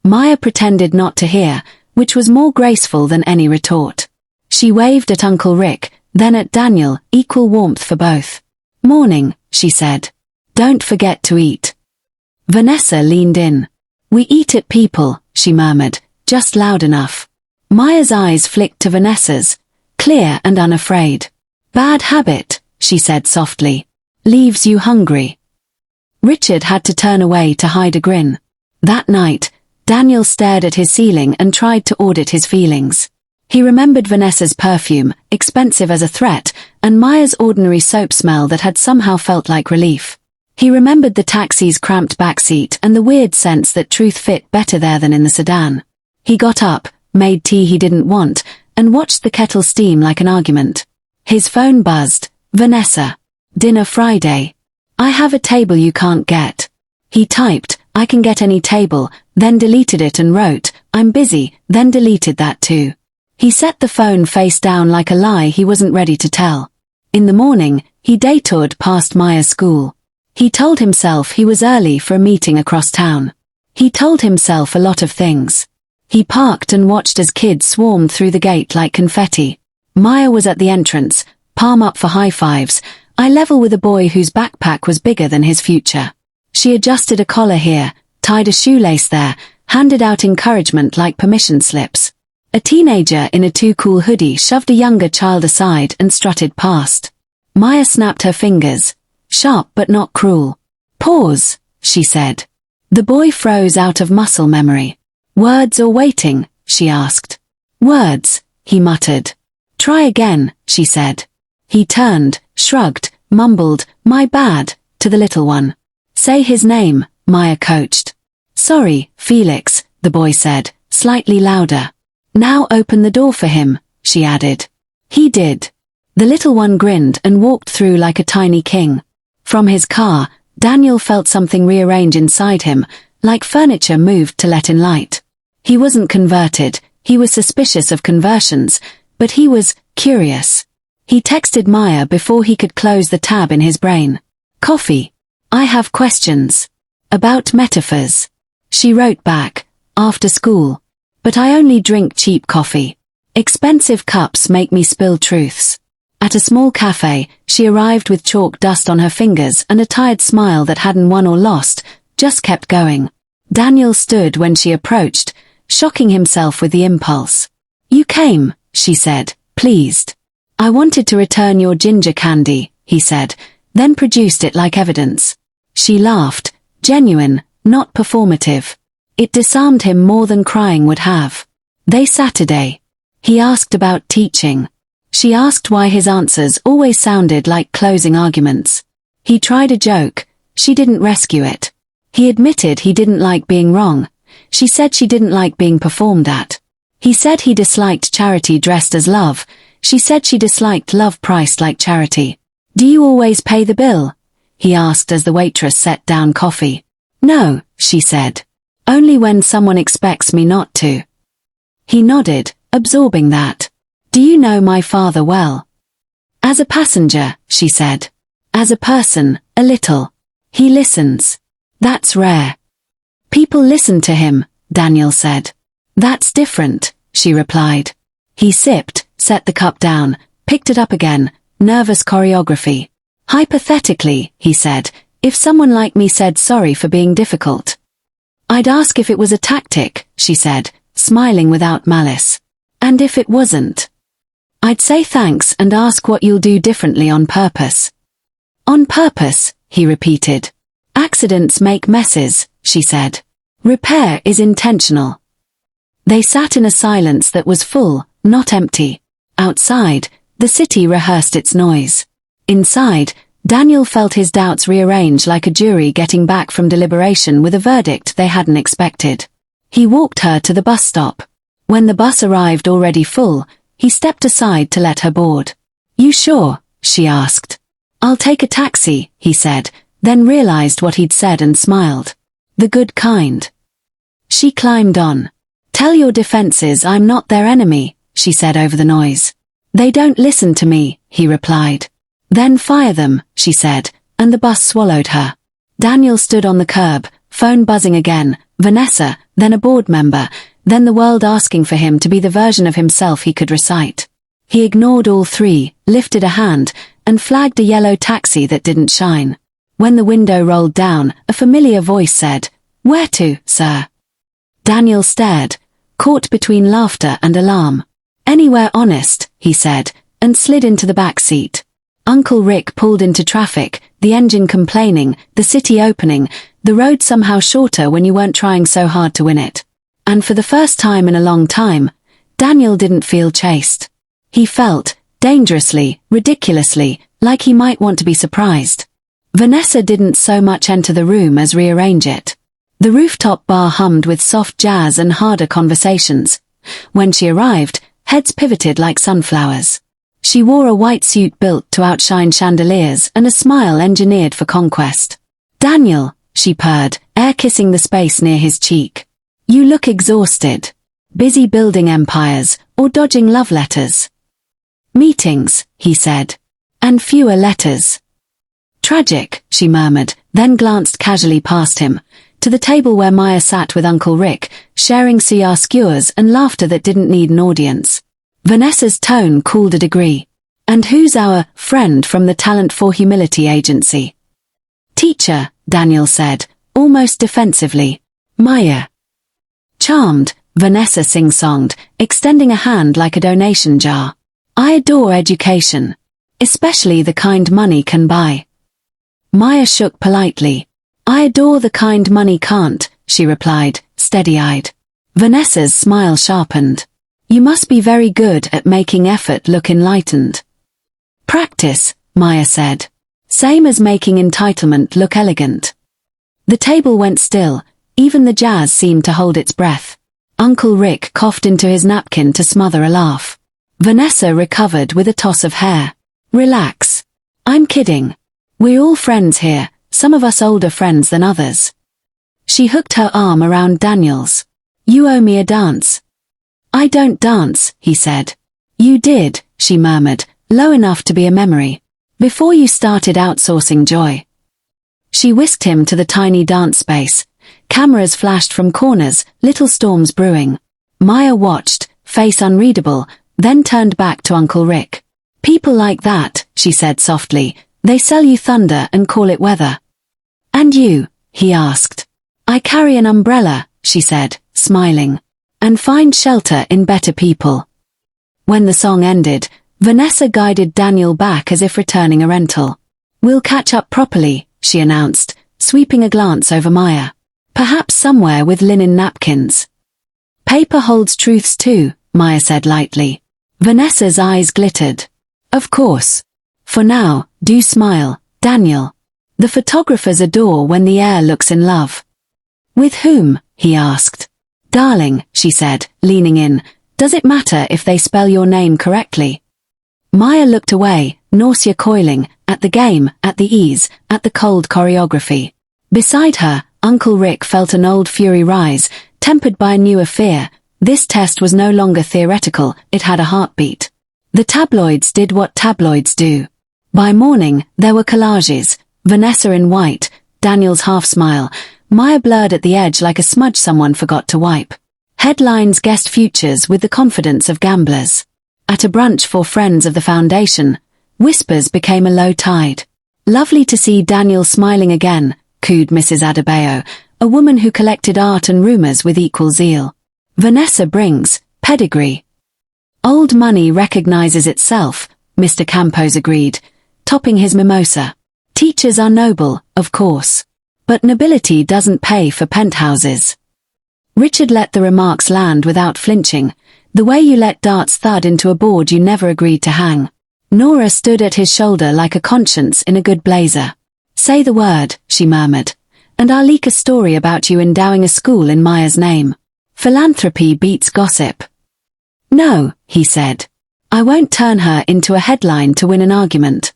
Maya pretended not to hear, which was more graceful than any retort. She waved at Uncle Rick, then at Daniel, equal warmth for both. "Morning," she said. "Don't forget to eat." Vanessa leaned in. "We eat at people," she murmured, just loud enough. Maya's eyes flicked to Vanessa's, clear and unafraid. "Bad habit," she said softly. "Leaves you hungry." Richard had to turn away to hide a grin. That night, Daniel stared at his ceiling and tried to audit his feelings. He remembered Vanessa's perfume, expensive as a threat, and Maya's ordinary soap smell that had somehow felt like relief. He remembered the taxi's cramped backseat and the weird sense that truth fit better there than in the sedan. He got up, made tea he didn't want, and watched the kettle steam like an argument. His phone buzzed. Vanessa. Dinner Friday. I have a table you can't get. He typed, I can get any table, then deleted it and wrote, I'm busy, then deleted that too. He set the phone face down like a lie he wasn't ready to tell. In the morning, he detoured past Maya's school. He told himself he was early for a meeting across town. He told himself a lot of things. He parked and watched as kids swarmed through the gate like confetti. Maya was at the entrance, palm up for high fives, eye level with a boy whose backpack was bigger than his future. She adjusted a collar here, tied a shoelace there, handed out encouragement like permission slips. A teenager in a too cool hoodie shoved a younger child aside and strutted past. Maya snapped her fingers. Sharp but not cruel. Pause, she said. The boy froze out of muscle memory. Words or waiting, she asked. Words, he muttered. Try again, she said. He turned, shrugged, mumbled, my bad, to the little one. Say his name, Maya coached. Sorry, Felix, the boy said, slightly louder. Now open the door for him, she added. He did. The little one grinned and walked through like a tiny king. From his car, Daniel felt something rearrange inside him, like furniture moved to let in light. He wasn't converted, he was suspicious of conversions, but he was curious. He texted Maya before he could close the tab in his brain. Coffee. I have questions. About metaphors. She wrote back, after school. But I only drink cheap coffee. Expensive cups make me spill truths. At a small cafe, she arrived with chalk dust on her fingers and a tired smile that hadn't won or lost, just kept going. Daniel stood when she approached, shocking himself with the impulse. You came, she said, pleased. I wanted to return your ginger candy, he said, then produced it like evidence. She laughed, genuine, not performative. It disarmed him more than crying would have. They Saturday. He asked about teaching. She asked why his answers always sounded like closing arguments. He tried a joke. She didn't rescue it. He admitted he didn't like being wrong. She said she didn't like being performed at. He said he disliked charity dressed as love. She said she disliked love priced like charity. Do you always pay the bill? He asked as the waitress set down coffee. No, she said. Only when someone expects me not to. He nodded, absorbing that. Do you know my father well? As a passenger, she said. As a person, a little. He listens. That's rare. People listen to him, Daniel said. That's different, she replied. He sipped, set the cup down, picked it up again, nervous choreography. Hypothetically, he said, if someone like me said sorry for being difficult. I'd ask if it was a tactic, she said, smiling without malice. And if it wasn't? I'd say thanks and ask what you'll do differently on purpose. On purpose, he repeated. Accidents make messes, she said. Repair is intentional. They sat in a silence that was full, not empty. Outside, the city rehearsed its noise. Inside, Daniel felt his doubts rearrange like a jury getting back from deliberation with a verdict they hadn't expected. He walked her to the bus stop. When the bus arrived already full, he stepped aside to let her board. You sure? She asked. I'll take a taxi, he said, then realized what he'd said and smiled. The good kind. She climbed on. Tell your defenses I'm not their enemy, she said over the noise. They don't listen to me, he replied. Then fire them, she said, and the bus swallowed her. Daniel stood on the curb, phone buzzing again, Vanessa, then a board member, then the world asking for him to be the version of himself he could recite. He ignored all three, lifted a hand, and flagged a yellow taxi that didn't shine. When the window rolled down, a familiar voice said, Where to, sir? Daniel stared, caught between laughter and alarm. Anywhere honest, he said, and slid into the back seat. Uncle Rick pulled into traffic, the engine complaining, the city opening, the road somehow shorter when you weren't trying so hard to win it. And for the first time in a long time, Daniel didn't feel chased. He felt, dangerously, ridiculously, like he might want to be surprised. Vanessa didn't so much enter the room as rearrange it. The rooftop bar hummed with soft jazz and harder conversations. When she arrived, heads pivoted like sunflowers. She wore a white suit built to outshine chandeliers and a smile engineered for conquest. "Daniel," she purred, air-kissing the space near his cheek. "You look exhausted. Busy building empires, or dodging love letters?" "Meetings," he said. "And fewer letters." "Tragic," she murmured, then glanced casually past him, to the table where Maya sat with Uncle Rick, sharing cigar skewers and laughter that didn't need an audience. Vanessa's tone cooled a degree. "And who's our friend from the Talent for Humility agency?" "Teacher," Daniel said, almost defensively. "Maya." "Charmed," Vanessa sing-songed, extending a hand like a donation jar. "I adore education. Especially the kind money can buy." Maya shook politely. "I adore the kind money can't," she replied, steady-eyed. Vanessa's smile sharpened. "You must be very good at making effort look enlightened." "Practice," Maya said. "Same as making entitlement look elegant." The table went still, even the jazz seemed to hold its breath. Uncle Rick coughed into his napkin to smother a laugh. Vanessa recovered with a toss of hair. "Relax. I'm kidding. We're all friends here, some of us older friends than others." She hooked her arm around Daniel's. "You owe me a dance." "I don't dance," he said. "You did," she murmured, low enough to be a memory. "Before you started outsourcing joy." She whisked him to the tiny dance space. Cameras flashed from corners, little storms brewing. Maya watched, face unreadable, then turned back to Uncle Rick. "People like that," she said softly, "they sell you thunder and call it weather." "And you?" he asked. "I carry an umbrella," she said, smiling, "and find shelter in better people." When the song ended, Vanessa guided Daniel back as if returning a rental. "We'll catch up properly," she announced, sweeping a glance over Maya. "Perhaps somewhere with linen napkins." "Paper holds truths too," Maya said lightly. Vanessa's eyes glittered. "Of course. For now, do smile, Daniel. The photographers adore when the air looks in love." "With whom?" he asked. "Darling," she said, leaning in, "does it matter if they spell your name correctly?" Maya looked away, nausea coiling, at the game, at the ease, at the cold choreography. Beside her, Uncle Rick felt an old fury rise, tempered by a newer fear. This test was no longer theoretical, it had a heartbeat. The tabloids did what tabloids do. By morning, there were collages, Vanessa in white, Daniel's half-smile, Maya blurred at the edge like a smudge someone forgot to wipe. Headlines guessed futures with the confidence of gamblers. At a brunch for friends of the foundation, whispers became a low tide. "Lovely to see Daniel smiling again," cooed Mrs. Adebayo, a woman who collected art and rumors with equal zeal. "Vanessa brings pedigree." "Old money recognizes itself," Mr. Campos agreed, topping his mimosa. "Teachers are noble, of course. But nobility doesn't pay for penthouses." Richard let the remarks land without flinching, the way you let darts thud into a board you never agreed to hang. Nora stood at his shoulder like a conscience in a good blazer. "Say the word," she murmured, "and I'll leak a story about you endowing a school in Maya's name. Philanthropy beats gossip." "No," he said. "I won't turn her into a headline to win an argument."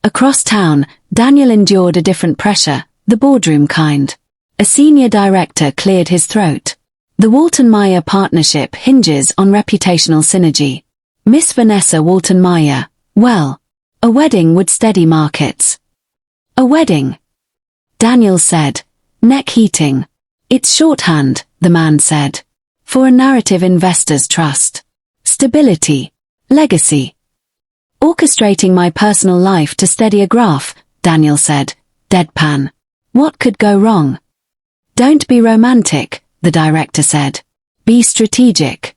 Across town, Daniel endured a different pressure, the boardroom kind. A senior director cleared his throat. The Walton-Maya partnership hinges on reputational synergy. Miss Vanessa Walton-Maya, well, a wedding would steady markets. "A wedding?" Daniel said, neck heating. "It's shorthand," the man said. "For a narrative investors trust. Stability. Legacy." "Orchestrating my personal life to steady a graph," Daniel said, deadpan. "What could go wrong?" "Don't be romantic," the director said. "Be strategic."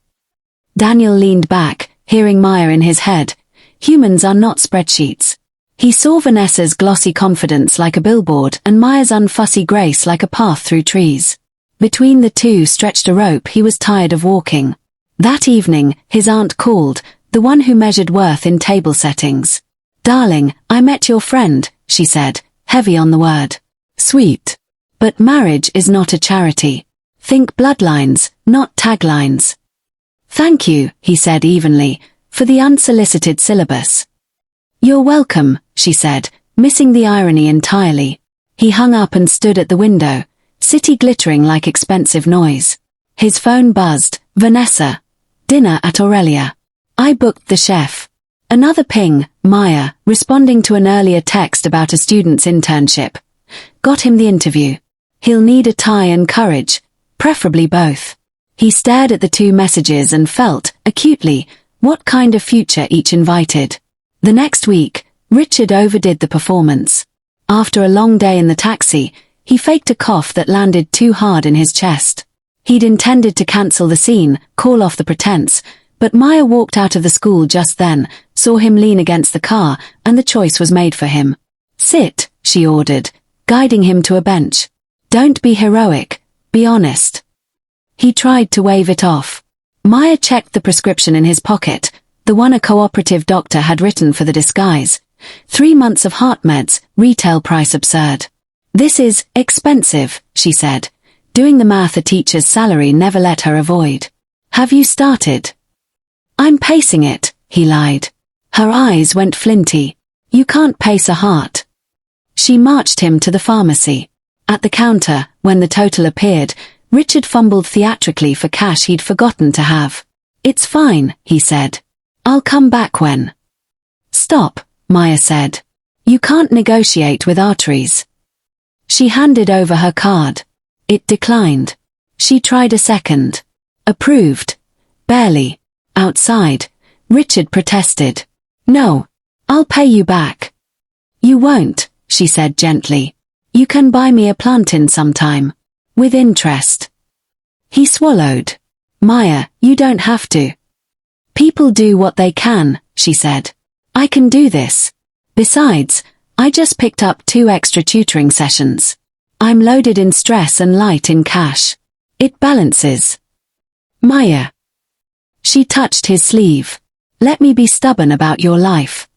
Daniel leaned back, hearing Maya in his head. Humans are not spreadsheets. He saw Vanessa's glossy confidence like a billboard and Maya's unfussy grace like a path through trees. Between the two stretched a rope he was tired of walking. That evening, his aunt called, the one who measured worth in table settings. "Darling, I met your friend," she said, heavy on the word. "Sweet. But marriage is not a charity. Think bloodlines, not taglines. Thank you, he said evenly, for the unsolicited syllabus. You're welcome, she said, missing the irony entirely. He hung up and stood at the window, city glittering like expensive noise. His phone buzzed. Vanessa. Dinner at Aurelia. I booked the chef. Another ping. Maya, responding to an earlier text about a student's internship. Got him the interview. He'll need a tie and courage, preferably both. He stared at the two messages and felt, acutely, what kind of future each invited. The next week, Richard overdid the performance. After a long day in the taxi, he faked a cough that landed too hard in his chest. He'd intended to cancel the scene, call off the pretense, but Maya walked out of the school just then, saw him lean against the car, and the choice was made for him. Sit, she ordered, guiding him to a bench. Don't be heroic, be honest. He tried to wave it off. Maya checked the prescription in his pocket, the one a cooperative doctor had written for the disguise. 3 months of heart meds, retail price absurd. This is expensive, she said, doing the math a teacher's salary never let her avoid. Have you started? I'm pacing it, he lied. Her eyes went flinty. You can't pace a heart. She marched him to the pharmacy. At the counter, when the total appeared, Richard fumbled theatrically for cash he'd forgotten to have. It's fine, he said. I'll come back when. Stop, Maya said. You can't negotiate with arteries. She handed over her card. It declined. She tried a second. Approved. Barely. Outside, Richard protested. No. I'll pay you back. You won't, she said gently. You can buy me a plantain sometime. With interest. He swallowed. Maya, you don't have to. People do what they can, she said. I can do this. Besides, I just picked up 2 extra tutoring sessions. I'm loaded in stress and light in cash. It balances. Maya. She touched his sleeve. Let me be stubborn about your life.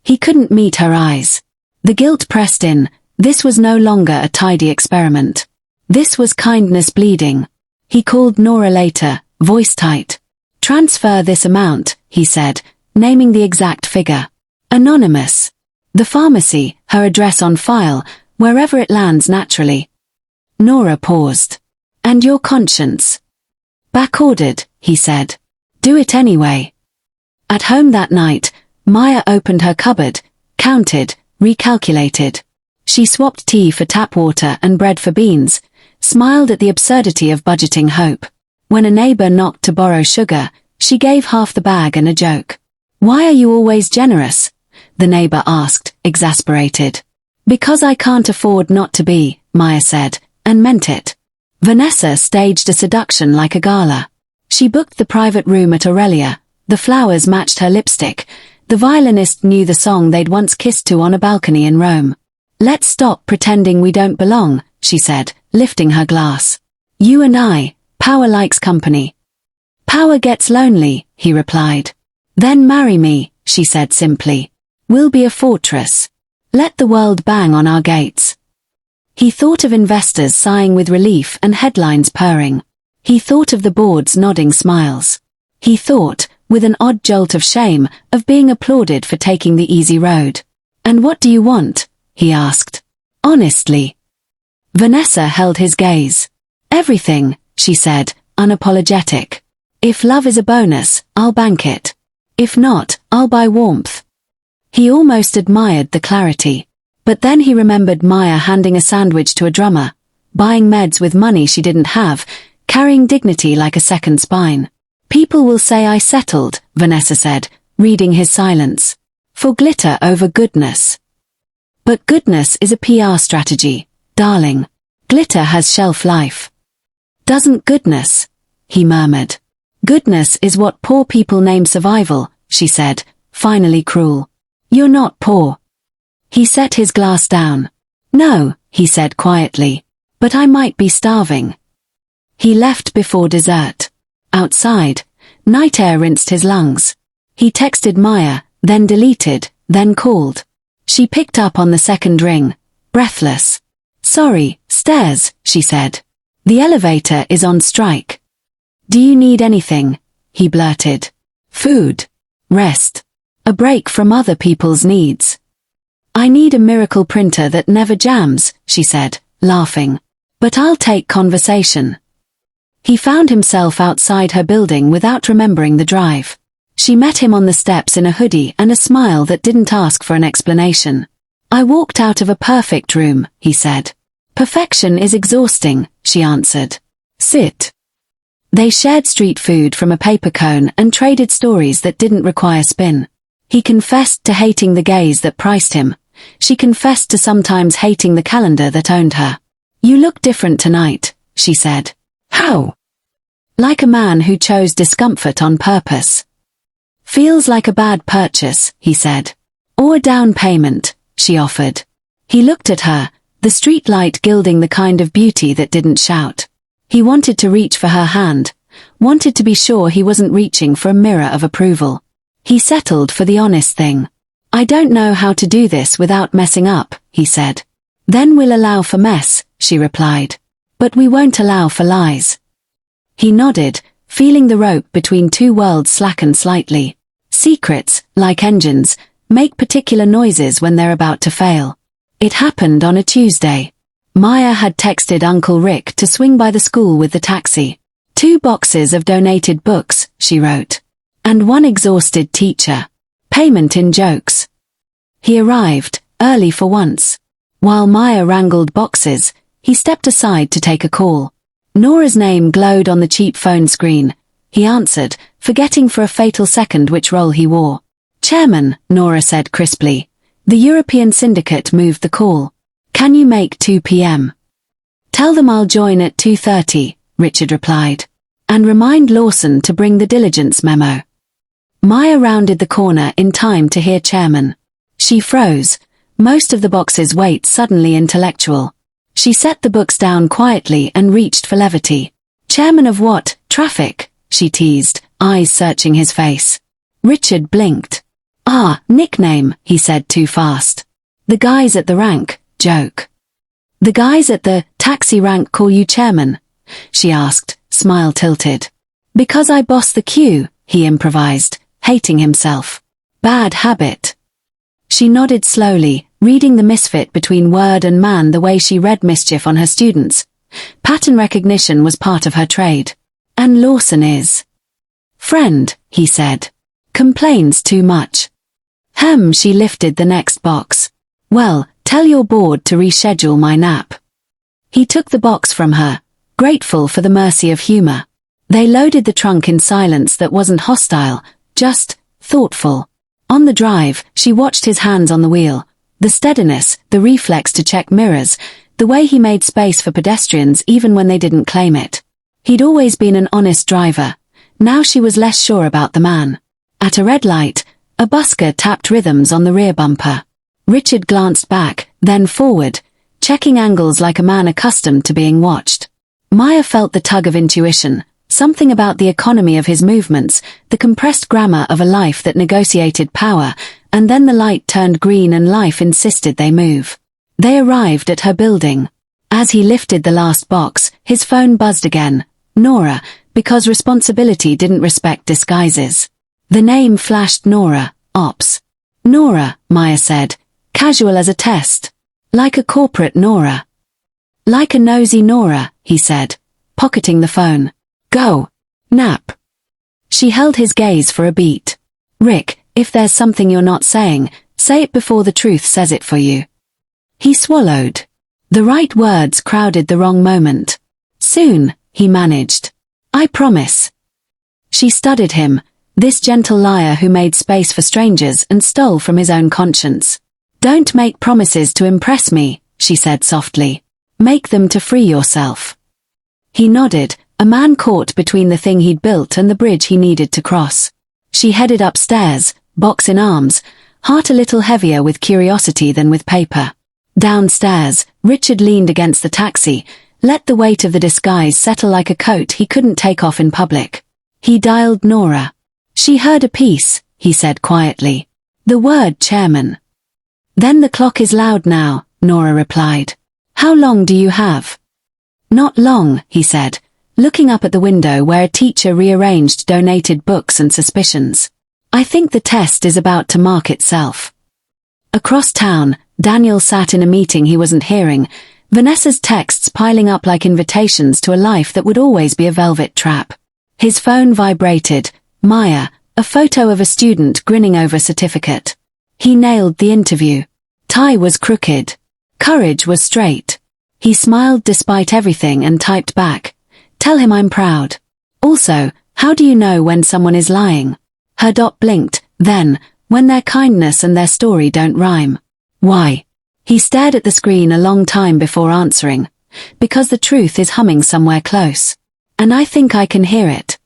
He couldn't meet her eyes. The guilt pressed in. This was no longer a tidy experiment. This was kindness bleeding. He called Nora later, voice tight. Transfer this amount, he said, naming the exact figure. Anonymous. The pharmacy, her address on file, wherever it lands naturally. Nora paused. And your conscience? Back-ordered, he said. Do it anyway. At home that night, Maya opened her cupboard, counted, recalculated. She swapped tea for tap water and bread for beans, smiled at the absurdity of budgeting hope. When a neighbor knocked to borrow sugar, she gave half the bag and a joke. Why are you always generous? The neighbor asked, exasperated. Because I can't afford not to be, Maya said, and meant it. Vanessa staged a seduction like a gala. She booked the private room at Aurelia, the flowers matched her lipstick, the violinist knew the song they'd once kissed to on a balcony in Rome. Let's stop pretending we don't belong, she said, lifting her glass. You and I, power likes company. Power gets lonely, he replied. Then marry me, she said simply. We'll be a fortress. Let the world bang on our gates. He thought of investors sighing with relief and headlines purring. He thought of the boards nodding smiles. He thought, with an odd jolt of shame, of being applauded for taking the easy road. And what do you want? He asked. Honestly. Vanessa held his gaze. Everything, she said, unapologetic. If love is a bonus, I'll bank it. If not, I'll buy warmth. He almost admired the clarity. But then he remembered Maya handing a sandwich to a drummer, buying meds with money she didn't have, carrying dignity like a second spine. People will say I settled, Vanessa said, reading his silence. For glitter over goodness. But goodness is a PR strategy, darling. Glitter has shelf life. Doesn't goodness? He murmured. Goodness is what poor people name survival, she said, finally cruel. You're not poor. He set his glass down. No, he said quietly. But I might be starving. He left before dessert. Outside, night air rinsed his lungs. He texted Maya, then deleted, then called. She picked up on the second ring, breathless. Sorry, stairs, she said. The elevator is on strike. Do you need anything? He blurted. Food. Rest. A break from other people's needs. I need a miracle printer that never jams, she said, laughing. But I'll take conversation. He found himself outside her building without remembering the drive. She met him on the steps in a hoodie and a smile that didn't ask for an explanation. I walked out of a perfect room, he said. Perfection is exhausting, she answered. Sit. They shared street food from a paper cone and traded stories that didn't require spin. He confessed to hating the gaze that priced him. She confessed to sometimes hating the calendar that owned her. You look different tonight, she said. How? Like a man who chose discomfort on purpose. Feels like a bad purchase, he said. Or a down payment, she offered. He looked at her, the street light gilding the kind of beauty that didn't shout. He wanted to reach for her hand, wanted to be sure he wasn't reaching for a mirror of approval. He settled for the honest thing. I don't know how to do this without messing up, he said. Then we'll allow for mess, she replied. But we won't allow for lies. He nodded, feeling the rope between two worlds slacken slightly. Secrets, like engines, make particular noises when they're about to fail. It happened on a Tuesday. Maya had texted Uncle Rick to swing by the school with the taxi. 2 boxes of donated books, she wrote. And 1 exhausted teacher. Payment in jokes. He arrived, early for once. While Maya wrangled boxes, he stepped aside to take a call. Nora's name glowed on the cheap phone screen. He answered, forgetting for a fatal second which role he wore. Chairman, Nora said crisply. The European syndicate moved the call. Can you make 2 p.m.? Tell them I'll join at 2:30, Richard replied. And remind Lawson to bring the diligence memo. Maya rounded the corner in time to hear Chairman. She froze, most of the box's weight suddenly intellectual. She set the books down quietly and reached for levity. Chairman of what? Traffic, she teased, eyes searching his face. Richard blinked. Ah, nickname, he said too fast. The guys at the rank, joke. The guys at the taxi rank call you chairman? She asked, smile tilted. Because I boss the queue, he improvised, hating himself. Bad habit. She nodded slowly, reading the misfit between word and man the way she read mischief on her students. Pattern recognition was part of her trade. And Lawson is. Friend, he said. Complains too much. She lifted the next box. Well, tell your board to reschedule my nap. He took the box from her, grateful for the mercy of humor. They loaded the trunk in silence that wasn't hostile, just thoughtful. On the drive, she watched his hands on the wheel. The steadiness, the reflex to check mirrors, the way he made space for pedestrians even when they didn't claim it. He'd always been an honest driver. Now she was less sure about the man. At a red light, a busker tapped rhythms on the rear bumper. Richard glanced back, then forward, checking angles like a man accustomed to being watched. Maya felt the tug of intuition, something about the economy of his movements, the compressed grammar of a life that negotiated power, and then the light turned green and life insisted they move. They arrived at her building. As he lifted the last box, his phone buzzed again. Nora, because responsibility didn't respect disguises. The name flashed Nora, Ops. Nora, Maya said, casual as a test. Like a corporate Nora. Like a nosy Nora, he said, pocketing the phone. Go. Nap. She held his gaze for a beat. Rick, if there's something you're not saying, say it before the truth says it for you. He swallowed. The right words crowded the wrong moment. Soon, he managed. I promise. She studied him, this gentle liar who made space for strangers and stole from his own conscience. Don't make promises to impress me, she said softly. Make them to free yourself. He nodded, a man caught between the thing he'd built and the bridge he needed to cross. She headed upstairs, box in arms, heart a little heavier with curiosity than with paper. Downstairs, Richard leaned against the taxi, let the weight of the disguise settle like a coat he couldn't take off in public. He dialed Nora. She heard a piece, he said quietly. The word chairman. Then the clock is loud now, Nora replied. How long do you have? Not long, he said, looking up at the window where a teacher rearranged donated books and suspicions. I think the test is about to mark itself. Across town, Daniel sat in a meeting he wasn't hearing, Vanessa's texts piling up like invitations to a life that would always be a velvet trap. His phone vibrated. Maya, a photo of a student grinning over a certificate. He nailed the interview. Tie was crooked. Courage was straight. He smiled despite everything and typed back. Tell him I'm proud. Also, how do you know when someone is lying? Her dot blinked, then, when their kindness and their story don't rhyme. Why? He stared at the screen a long time before answering. Because the truth is humming somewhere close. And I think I can hear it.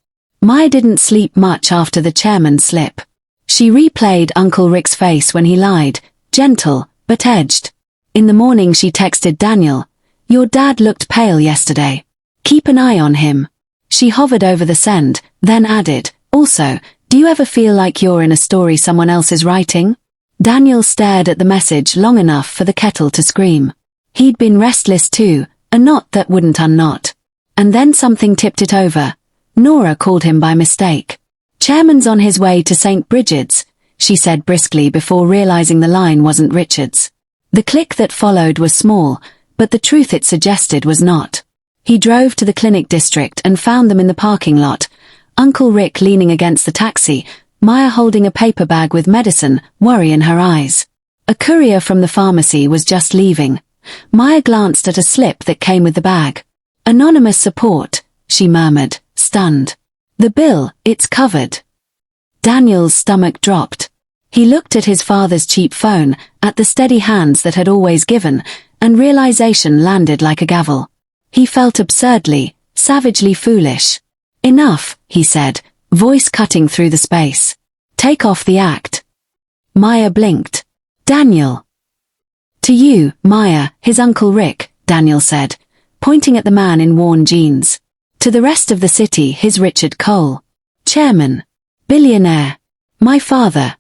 Maya didn't sleep much after the chairman's slip. She replayed Uncle Rick's face when he lied, gentle, but edged. In the morning she texted Daniel, "Your dad looked pale yesterday. Keep an eye on him." She hovered over the send, then added, "Also, do you ever feel like you're in a story someone else is writing?" Daniel stared at the message long enough for the kettle to scream. He'd been restless too, a knot that wouldn't unknot. And then something tipped it over. Nora called him by mistake. "Chairman's on his way to St. Bridget's," she said briskly before realizing the line wasn't Richard's. The click that followed was small, but the truth it suggested was not. He drove to the clinic district and found them in the parking lot, Uncle Rick leaning against the taxi, Maya holding a paper bag with medicine, worry in her eyes. A courier from the pharmacy was just leaving. Maya glanced at a slip that came with the bag. "Anonymous support," she murmured, stunned. "The bill, it's covered." Daniel's stomach dropped. He looked at his father's cheap phone, at the steady hands that had always given, and realization landed like a gavel. He felt absurdly, savagely foolish. "Enough," he said, voice cutting through the space. "Take off the act." Maya blinked. "Daniel." "To you, Maya, his Uncle Rick," Daniel said, pointing at the man in worn jeans. "To the rest of the city, his Richard Cole. Chairman. Billionaire. My father."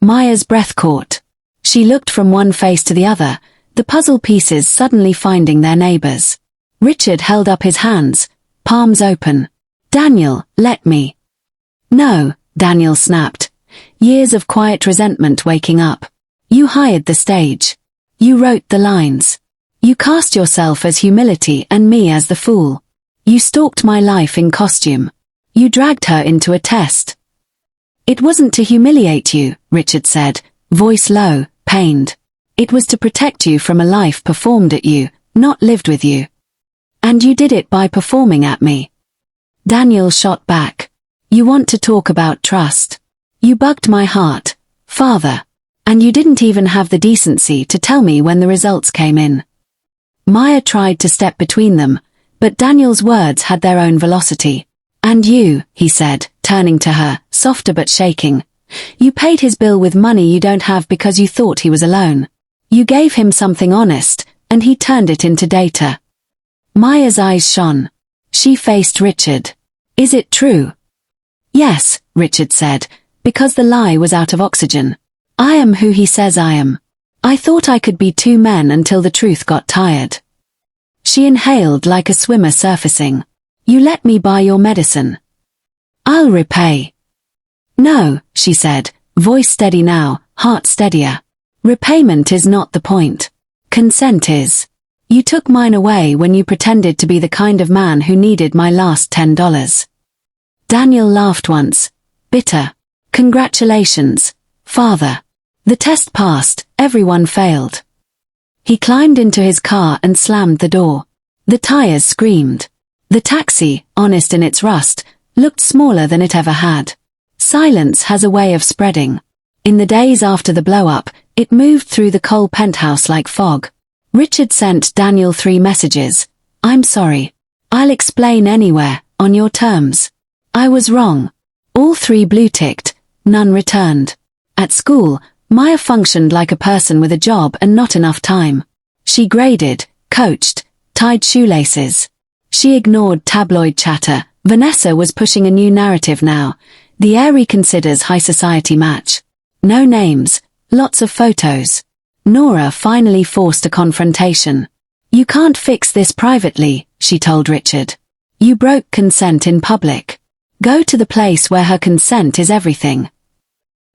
Maya's breath caught. She looked from one face to the other, the puzzle pieces suddenly finding their neighbors. Richard held up his hands, palms open. "Daniel, let me." "No," Daniel snapped. Years of quiet resentment waking up. "You hired the stage. You wrote the lines. You cast yourself as humility and me as the fool. You stalked my life in costume. You dragged her into a test." "It wasn't to humiliate you," Richard said, voice low, pained. "It was to protect you from a life performed at you, not lived with you. And you did it by performing at me." Daniel shot back. "You want to talk about trust? You bugged my heart, father. And you didn't even have the decency to tell me when the results came in." Maya tried to step between them, but Daniel's words had their own velocity. "And you," he said, turning to her, softer but shaking. "You paid his bill with money you don't have because you thought he was alone. You gave him something honest, and he turned it into data." Maya's eyes shone. She faced Richard. "Is it true?" "Yes," Richard said, "because the lie was out of oxygen. I am who he says I am. I thought I could be two men until the truth got tired." She inhaled like a swimmer surfacing. "You let me buy your medicine. I'll repay." "No," she said, voice steady now, heart steadier. "Repayment is not the point. Consent is. You took mine away when you pretended to be the kind of man who needed my last $10. Daniel laughed once. Bitter. "Congratulations, father. The test passed, everyone failed." He climbed into his car and slammed the door. The tires screamed. The taxi, honest in its rust, looked smaller than it ever had. Silence has a way of spreading. In the days after the blow-up, it moved through the Cole penthouse like fog. Richard sent Daniel 3 messages. "I'm sorry. I'll explain anywhere, on your terms. I was wrong." All 3 blue-ticked, none returned. At school, Maya functioned like a person with a job and not enough time. She graded, coached, tied shoelaces. She ignored tabloid chatter. Vanessa was pushing a new narrative now. The air reconsiders high society match. No names, lots of photos. Nora finally forced a confrontation. You can't fix this privately, she told Richard. You broke consent in public. Go to the place where her consent is everything.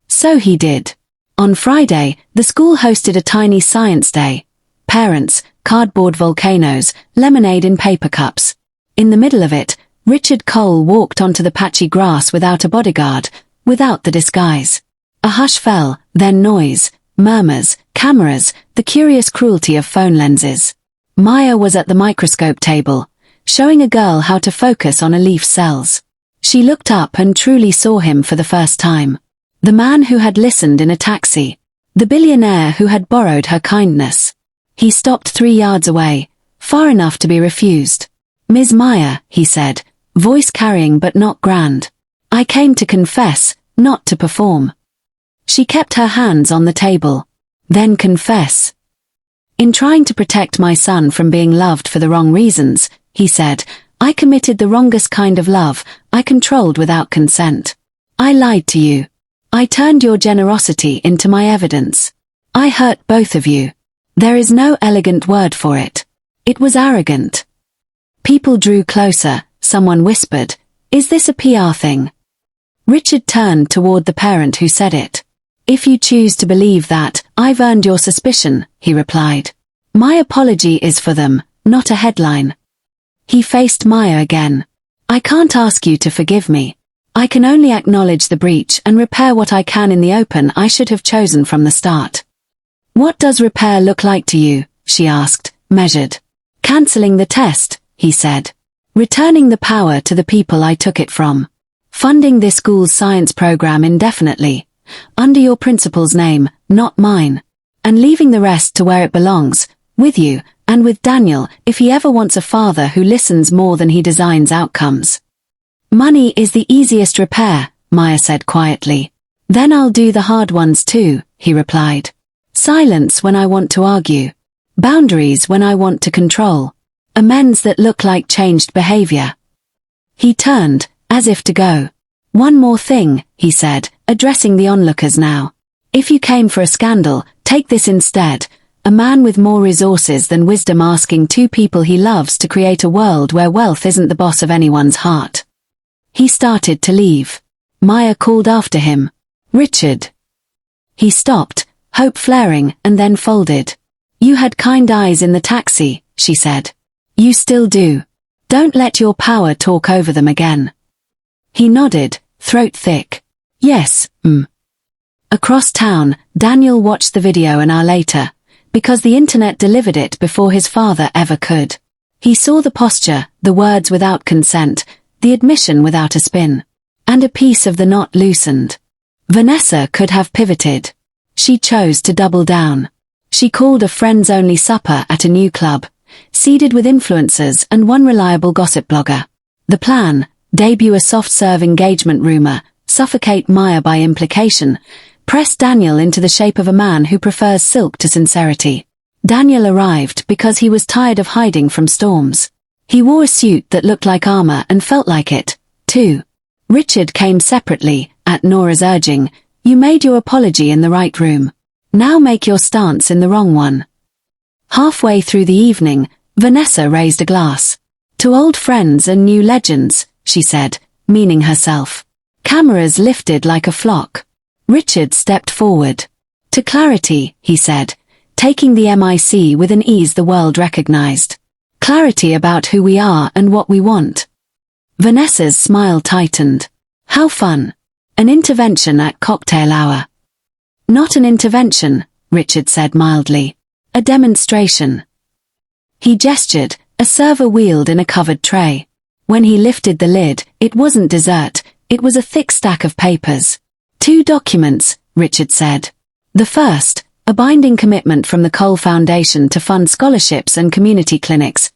So he did. On Friday, the school hosted a tiny science day. Parents, cardboard volcanoes, lemonade in paper cups. In the middle of it, Richard Cole walked onto the patchy grass without a bodyguard, without the disguise. A hush fell, then noise, murmurs, cameras, the curious cruelty of phone lenses. Maya was at the microscope table, showing a girl how to focus on a leaf's cells. She looked up and truly saw him for the first time. The man who had listened in a taxi. The billionaire who had borrowed her kindness. He stopped 3 yards away, far enough to be refused. Ms. Maya, he said, voice carrying but not grand. I came to confess, not to perform. She kept her hands on the table. Then confess. In trying to protect my son from being loved for the wrong reasons, he said, I committed the wrongest kind of love, I controlled without consent. I lied to you. I turned your generosity into my evidence. I hurt both of you. There is no elegant word for it. It was arrogant. People drew closer, someone whispered, is this a PR thing? Richard turned toward the parent who said it. If you choose to believe that, I've earned your suspicion, he replied. My apology is for them, not a headline. He faced Maya again. I can't ask you to forgive me. I can only acknowledge the breach and repair what I can in the open I should have chosen from the start. What does repair look like to you? She asked, measured. Cancelling the test, he said. Returning the power to the people I took it from. Funding this school's science program indefinitely. Under your principal's name, not mine. And leaving the rest to where it belongs, with you, and with Daniel, if he ever wants a father who listens more than he designs outcomes. Money is the easiest repair, Maya said quietly. Then I'll do the hard ones too, he replied. Silence when I want to argue. Boundaries when I want to control. Amends that look like changed behavior. He turned, as if to go. One more thing, he said, addressing the onlookers now. If you came for a scandal, take this instead. A man with more resources than wisdom asking two people he loves to create a world where wealth isn't the boss of anyone's heart. He started to leave. Maya called after him. Richard. He stopped, hope flaring, and then folded. You had kind eyes in the taxi, she said. You still do. Don't let your power talk over them again. He nodded, throat thick. Yes, Across town, Daniel watched the video an hour later, because the internet delivered it before his father ever could. He saw the posture, the words without consent, the admission without a spin. And a piece of the knot loosened. Vanessa could have pivoted. She chose to double down. She called a friends-only supper at a new club, seeded with influencers and one reliable gossip blogger. The plan, debut a soft-serve engagement rumor, suffocate Maya by implication, press Daniel into the shape of a man who prefers silk to sincerity. Daniel arrived because he was tired of hiding from storms. He wore a suit that looked like armor and felt like it, too. Richard came separately, at Nora's urging. You made your apology in the right room. Now make your stance in the wrong one. Halfway through the evening, Vanessa raised a glass. To old friends and new legends, she said, meaning herself. Cameras lifted like a flock. Richard stepped forward. To clarity, he said, taking the mic with an ease the world recognized. Clarity about who we are and what we want. Vanessa's smile tightened. How fun. An intervention at cocktail hour. Not an intervention, Richard said mildly. A demonstration. He gestured, a server wheeled in a covered tray. When he lifted the lid, it wasn't dessert, it was a thick stack of papers. 2 documents, Richard said. The first, a binding commitment from the Cole Foundation to fund scholarships and community clinics.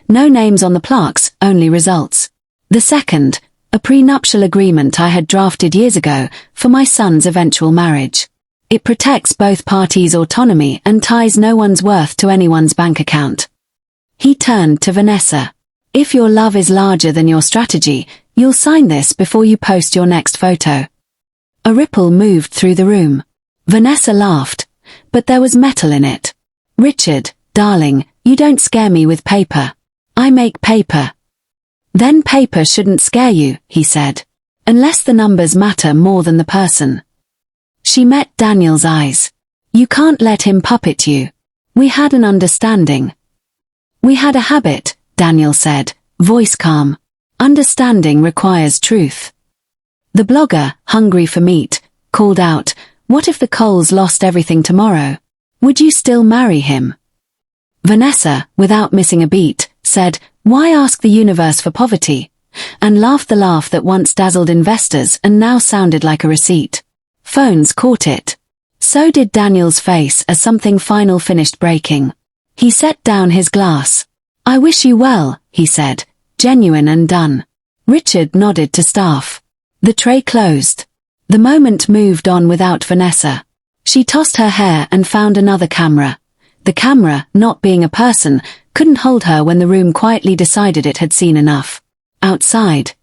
No names on the plaques, only results. The second, a prenuptial agreement I had drafted years ago for my son's eventual marriage. It protects both parties' autonomy and ties no one's worth to anyone's bank account. He turned to Vanessa. If your love is larger than your strategy, you'll sign this before you post your next photo. A ripple moved through the room. Vanessa laughed, but there was metal in it. Richard, darling, You don't scare me with paper. I make paper. Then paper shouldn't scare you, he said. Unless the numbers matter more than the person. She met Daniel's eyes. You can't let him puppet you. We had an understanding. We had a habit, Daniel said, voice calm. Understanding requires truth. The blogger, hungry for meat, called out, what if the Coles lost everything tomorrow? Would you still marry him? Vanessa, without missing a beat, said, why ask the universe for poverty? And laughed the laugh that once dazzled investors and now sounded like a receipt. Phones caught it. So did Daniel's face as something final finished breaking. He set down his glass. I wish you well, he said, genuine and done. Richard nodded to staff. The tray closed. The moment moved on without Vanessa. She tossed her hair and found another camera. The camera, not being a person, couldn't hold her when the room quietly decided it had seen enough. Outside,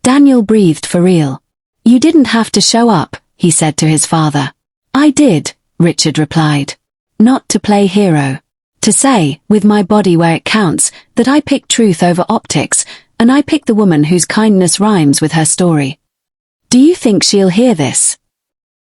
Daniel breathed for real. You didn't have to show up, he said to his father. I did, Richard replied. Not to play hero. To say, with my body where it counts, that I pick truth over optics, and I pick the woman whose kindness rhymes with her story. Do you think she'll hear this?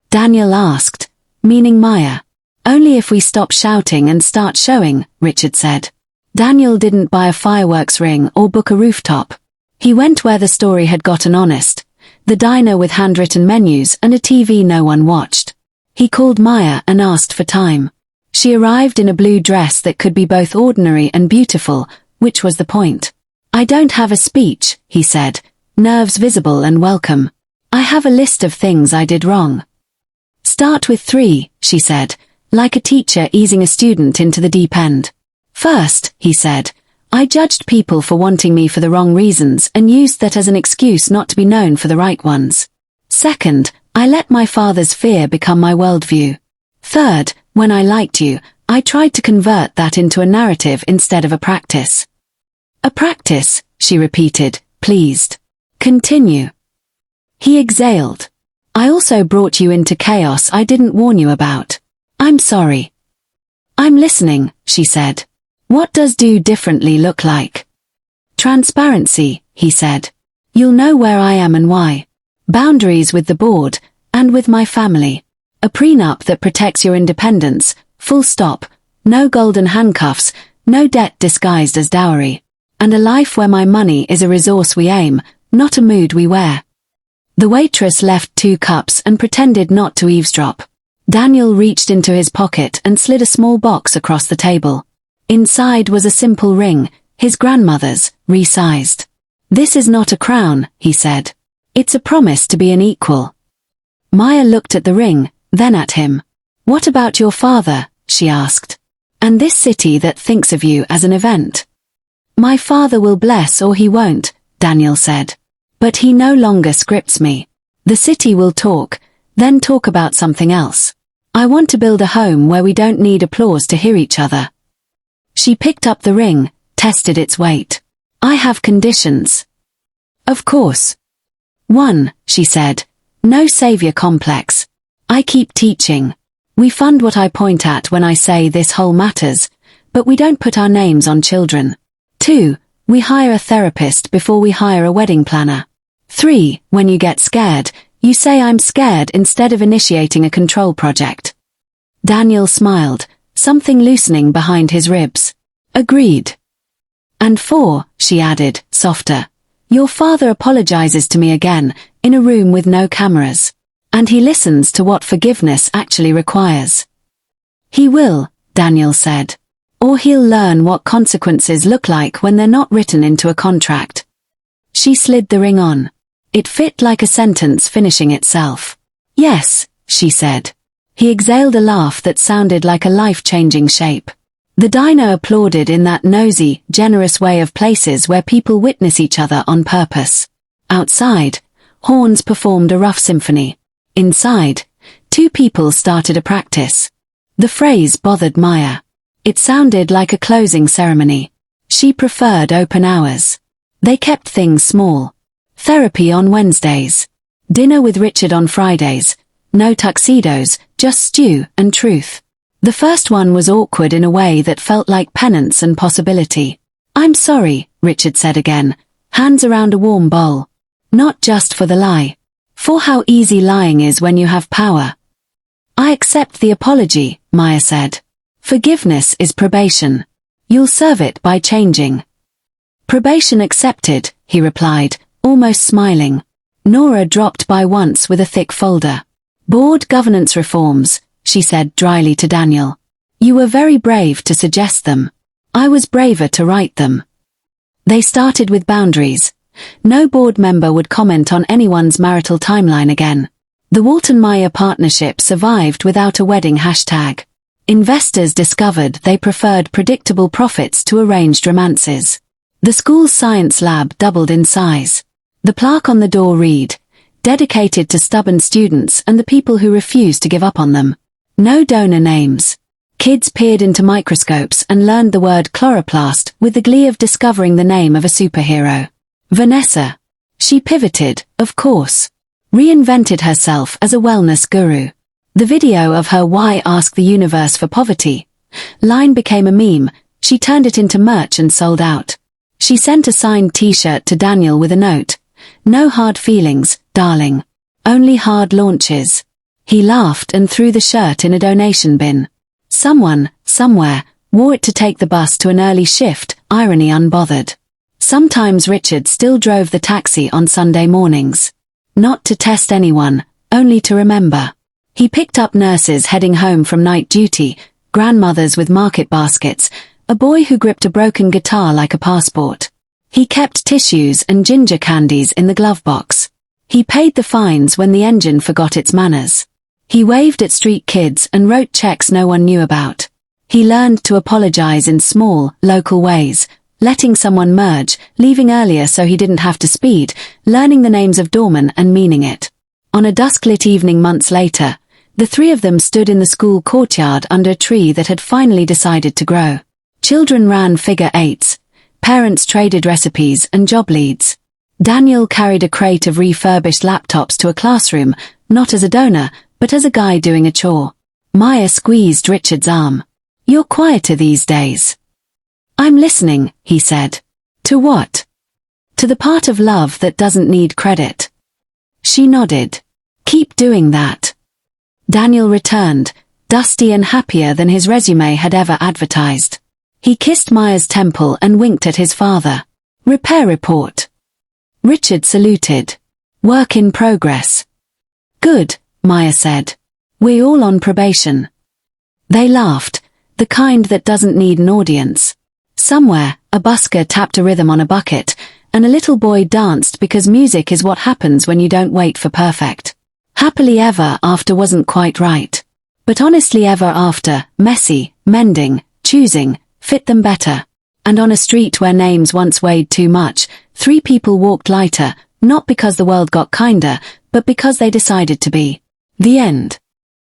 Daniel asked, meaning Maya. Only if we stop shouting and start showing, Richard said. Daniel didn't buy a fireworks ring or book a rooftop. He went where the story had gotten honest. The diner with handwritten menus and a TV no one watched. He called Maya and asked for time. She arrived in a blue dress that could be both ordinary and beautiful, which was the point. I don't have a speech, he said, nerves visible and welcome. I have a list of things I did wrong. Start with 3, she said, like a teacher easing a student into the deep end. First, he said, I judged people for wanting me for the wrong reasons and used that as an excuse not to be known for the right ones. Second, I let my father's fear become my worldview. Third, when I liked you, I tried to convert that into a narrative instead of a practice. A practice, she repeated, pleased. Continue. He exhaled. I also brought you into chaos I didn't warn you about. I'm sorry. I'm listening, she said. What does do differently look like? Transparency, he said. You'll know where I am and why. Boundaries with the board, and with my family. A prenup that protects your independence, full stop. No golden handcuffs, no debt disguised as dowry. And a life where my money is a resource we aim, not a mood we wear. The waitress left 2 cups and pretended not to eavesdrop. Daniel reached into his pocket and slid a small box across the table. Inside was a simple ring, his grandmother's, resized. This is not a crown, he said. It's a promise to be an equal. Maya looked at the ring, then at him. What about your father, she asked. And this city that thinks of you as an event? My father will bless or he won't, Daniel said. But he no longer scripts me. The city will talk, then talk about something else. I want to build a home where we don't need applause to hear each other. She picked up the ring, tested its weight. I have conditions. Of course. 1, she said. No savior complex. I keep teaching. We fund what I point at when I say this whole matters, but we don't put our names on children. 2, we hire a therapist before we hire a wedding planner. 3, when you get scared, you say I'm scared instead of initiating a control project. Daniel smiled, something loosening behind his ribs. Agreed. And 4, she added, softer. Your father apologizes to me again, in a room with no cameras. And he listens to what forgiveness actually requires. He will, Daniel said. Or he'll learn what consequences look like when they're not written into a contract. She slid the ring on. It fit like a sentence finishing itself. Yes, she said. He exhaled a laugh that sounded like a life-changing shape. The diner applauded in that nosy, generous way of places where people witness each other on purpose. Outside, horns performed a rough symphony. Inside, 2 people started a practice. The phrase bothered Maya. It sounded like a closing ceremony. She preferred open hours. They kept things small. Therapy on Wednesdays. Dinner with Richard on Fridays. No tuxedos, just stew and truth. The first one was awkward in a way that felt like penance and possibility. "I'm sorry," Richard said again, hands around a warm bowl. "Not just for the lie. For how easy lying is when you have power." "I accept the apology," Maya said. "Forgiveness is probation. You'll serve it by changing." "Probation accepted," he replied, almost smiling. Nora dropped by once with a thick folder. "Board governance reforms," she said dryly to Daniel. "You were very brave to suggest them. I was braver to write them." They started with boundaries. No board member would comment on anyone's marital timeline again. The Walton-Maya partnership survived without a wedding hashtag. Investors discovered they preferred predictable profits to arranged romances. The school's science lab doubled in size. The plaque on the door read, "Dedicated to stubborn students and the people who refuse to give up on them." No donor names. Kids peered into microscopes and learned the word chloroplast with the glee of discovering the name of a superhero. Vanessa. She pivoted, of course. Reinvented herself as a wellness guru. The video of her "Why Ask the Universe for Poverty" line became a meme. She turned it into merch and sold out. She sent a signed t-shirt to Daniel with a note, "No hard feelings, darling. Only hard launches." He laughed and threw the shirt in a donation bin. Someone, somewhere, wore it to take the bus to an early shift, irony unbothered. Sometimes Richard still drove the taxi on Sunday mornings. Not to test anyone, only to remember. He picked up nurses heading home from night duty, grandmothers with market baskets, a boy who gripped a broken guitar like a passport. He kept tissues and ginger candies in the glove box. He paid the fines when the engine forgot its manners. He waved at street kids and wrote checks no one knew about. He learned to apologize in small, local ways, letting someone merge, leaving earlier so he didn't have to speed, learning the names of doormen and meaning it. On a dusk-lit evening months later, the three of them stood in the school courtyard under a tree that had finally decided to grow. Children ran figure eights. Parents traded recipes and job leads. Daniel carried a crate of refurbished laptops to a classroom, not as a donor, but as a guy doing a chore. Maya squeezed Richard's arm. "You're quieter these days." "I'm listening," he said. "To what?" "To the part of love that doesn't need credit." She nodded. "Keep doing that." Daniel returned, dusty and happier than his resume had ever advertised. He kissed Maya's temple and winked at his father. "Repair report." Richard saluted. "Work in progress." "Good," Maya said. "We're all on probation." They laughed, the kind that doesn't need an audience. Somewhere, a busker tapped a rhythm on a bucket, and a little boy danced because music is what happens when you don't wait for perfect. Happily ever after wasn't quite right. But honestly ever after, messy, mending, choosing, fit them better. And on a street where names once weighed too much, three people walked lighter, not because the world got kinder, but because they decided to be. The end.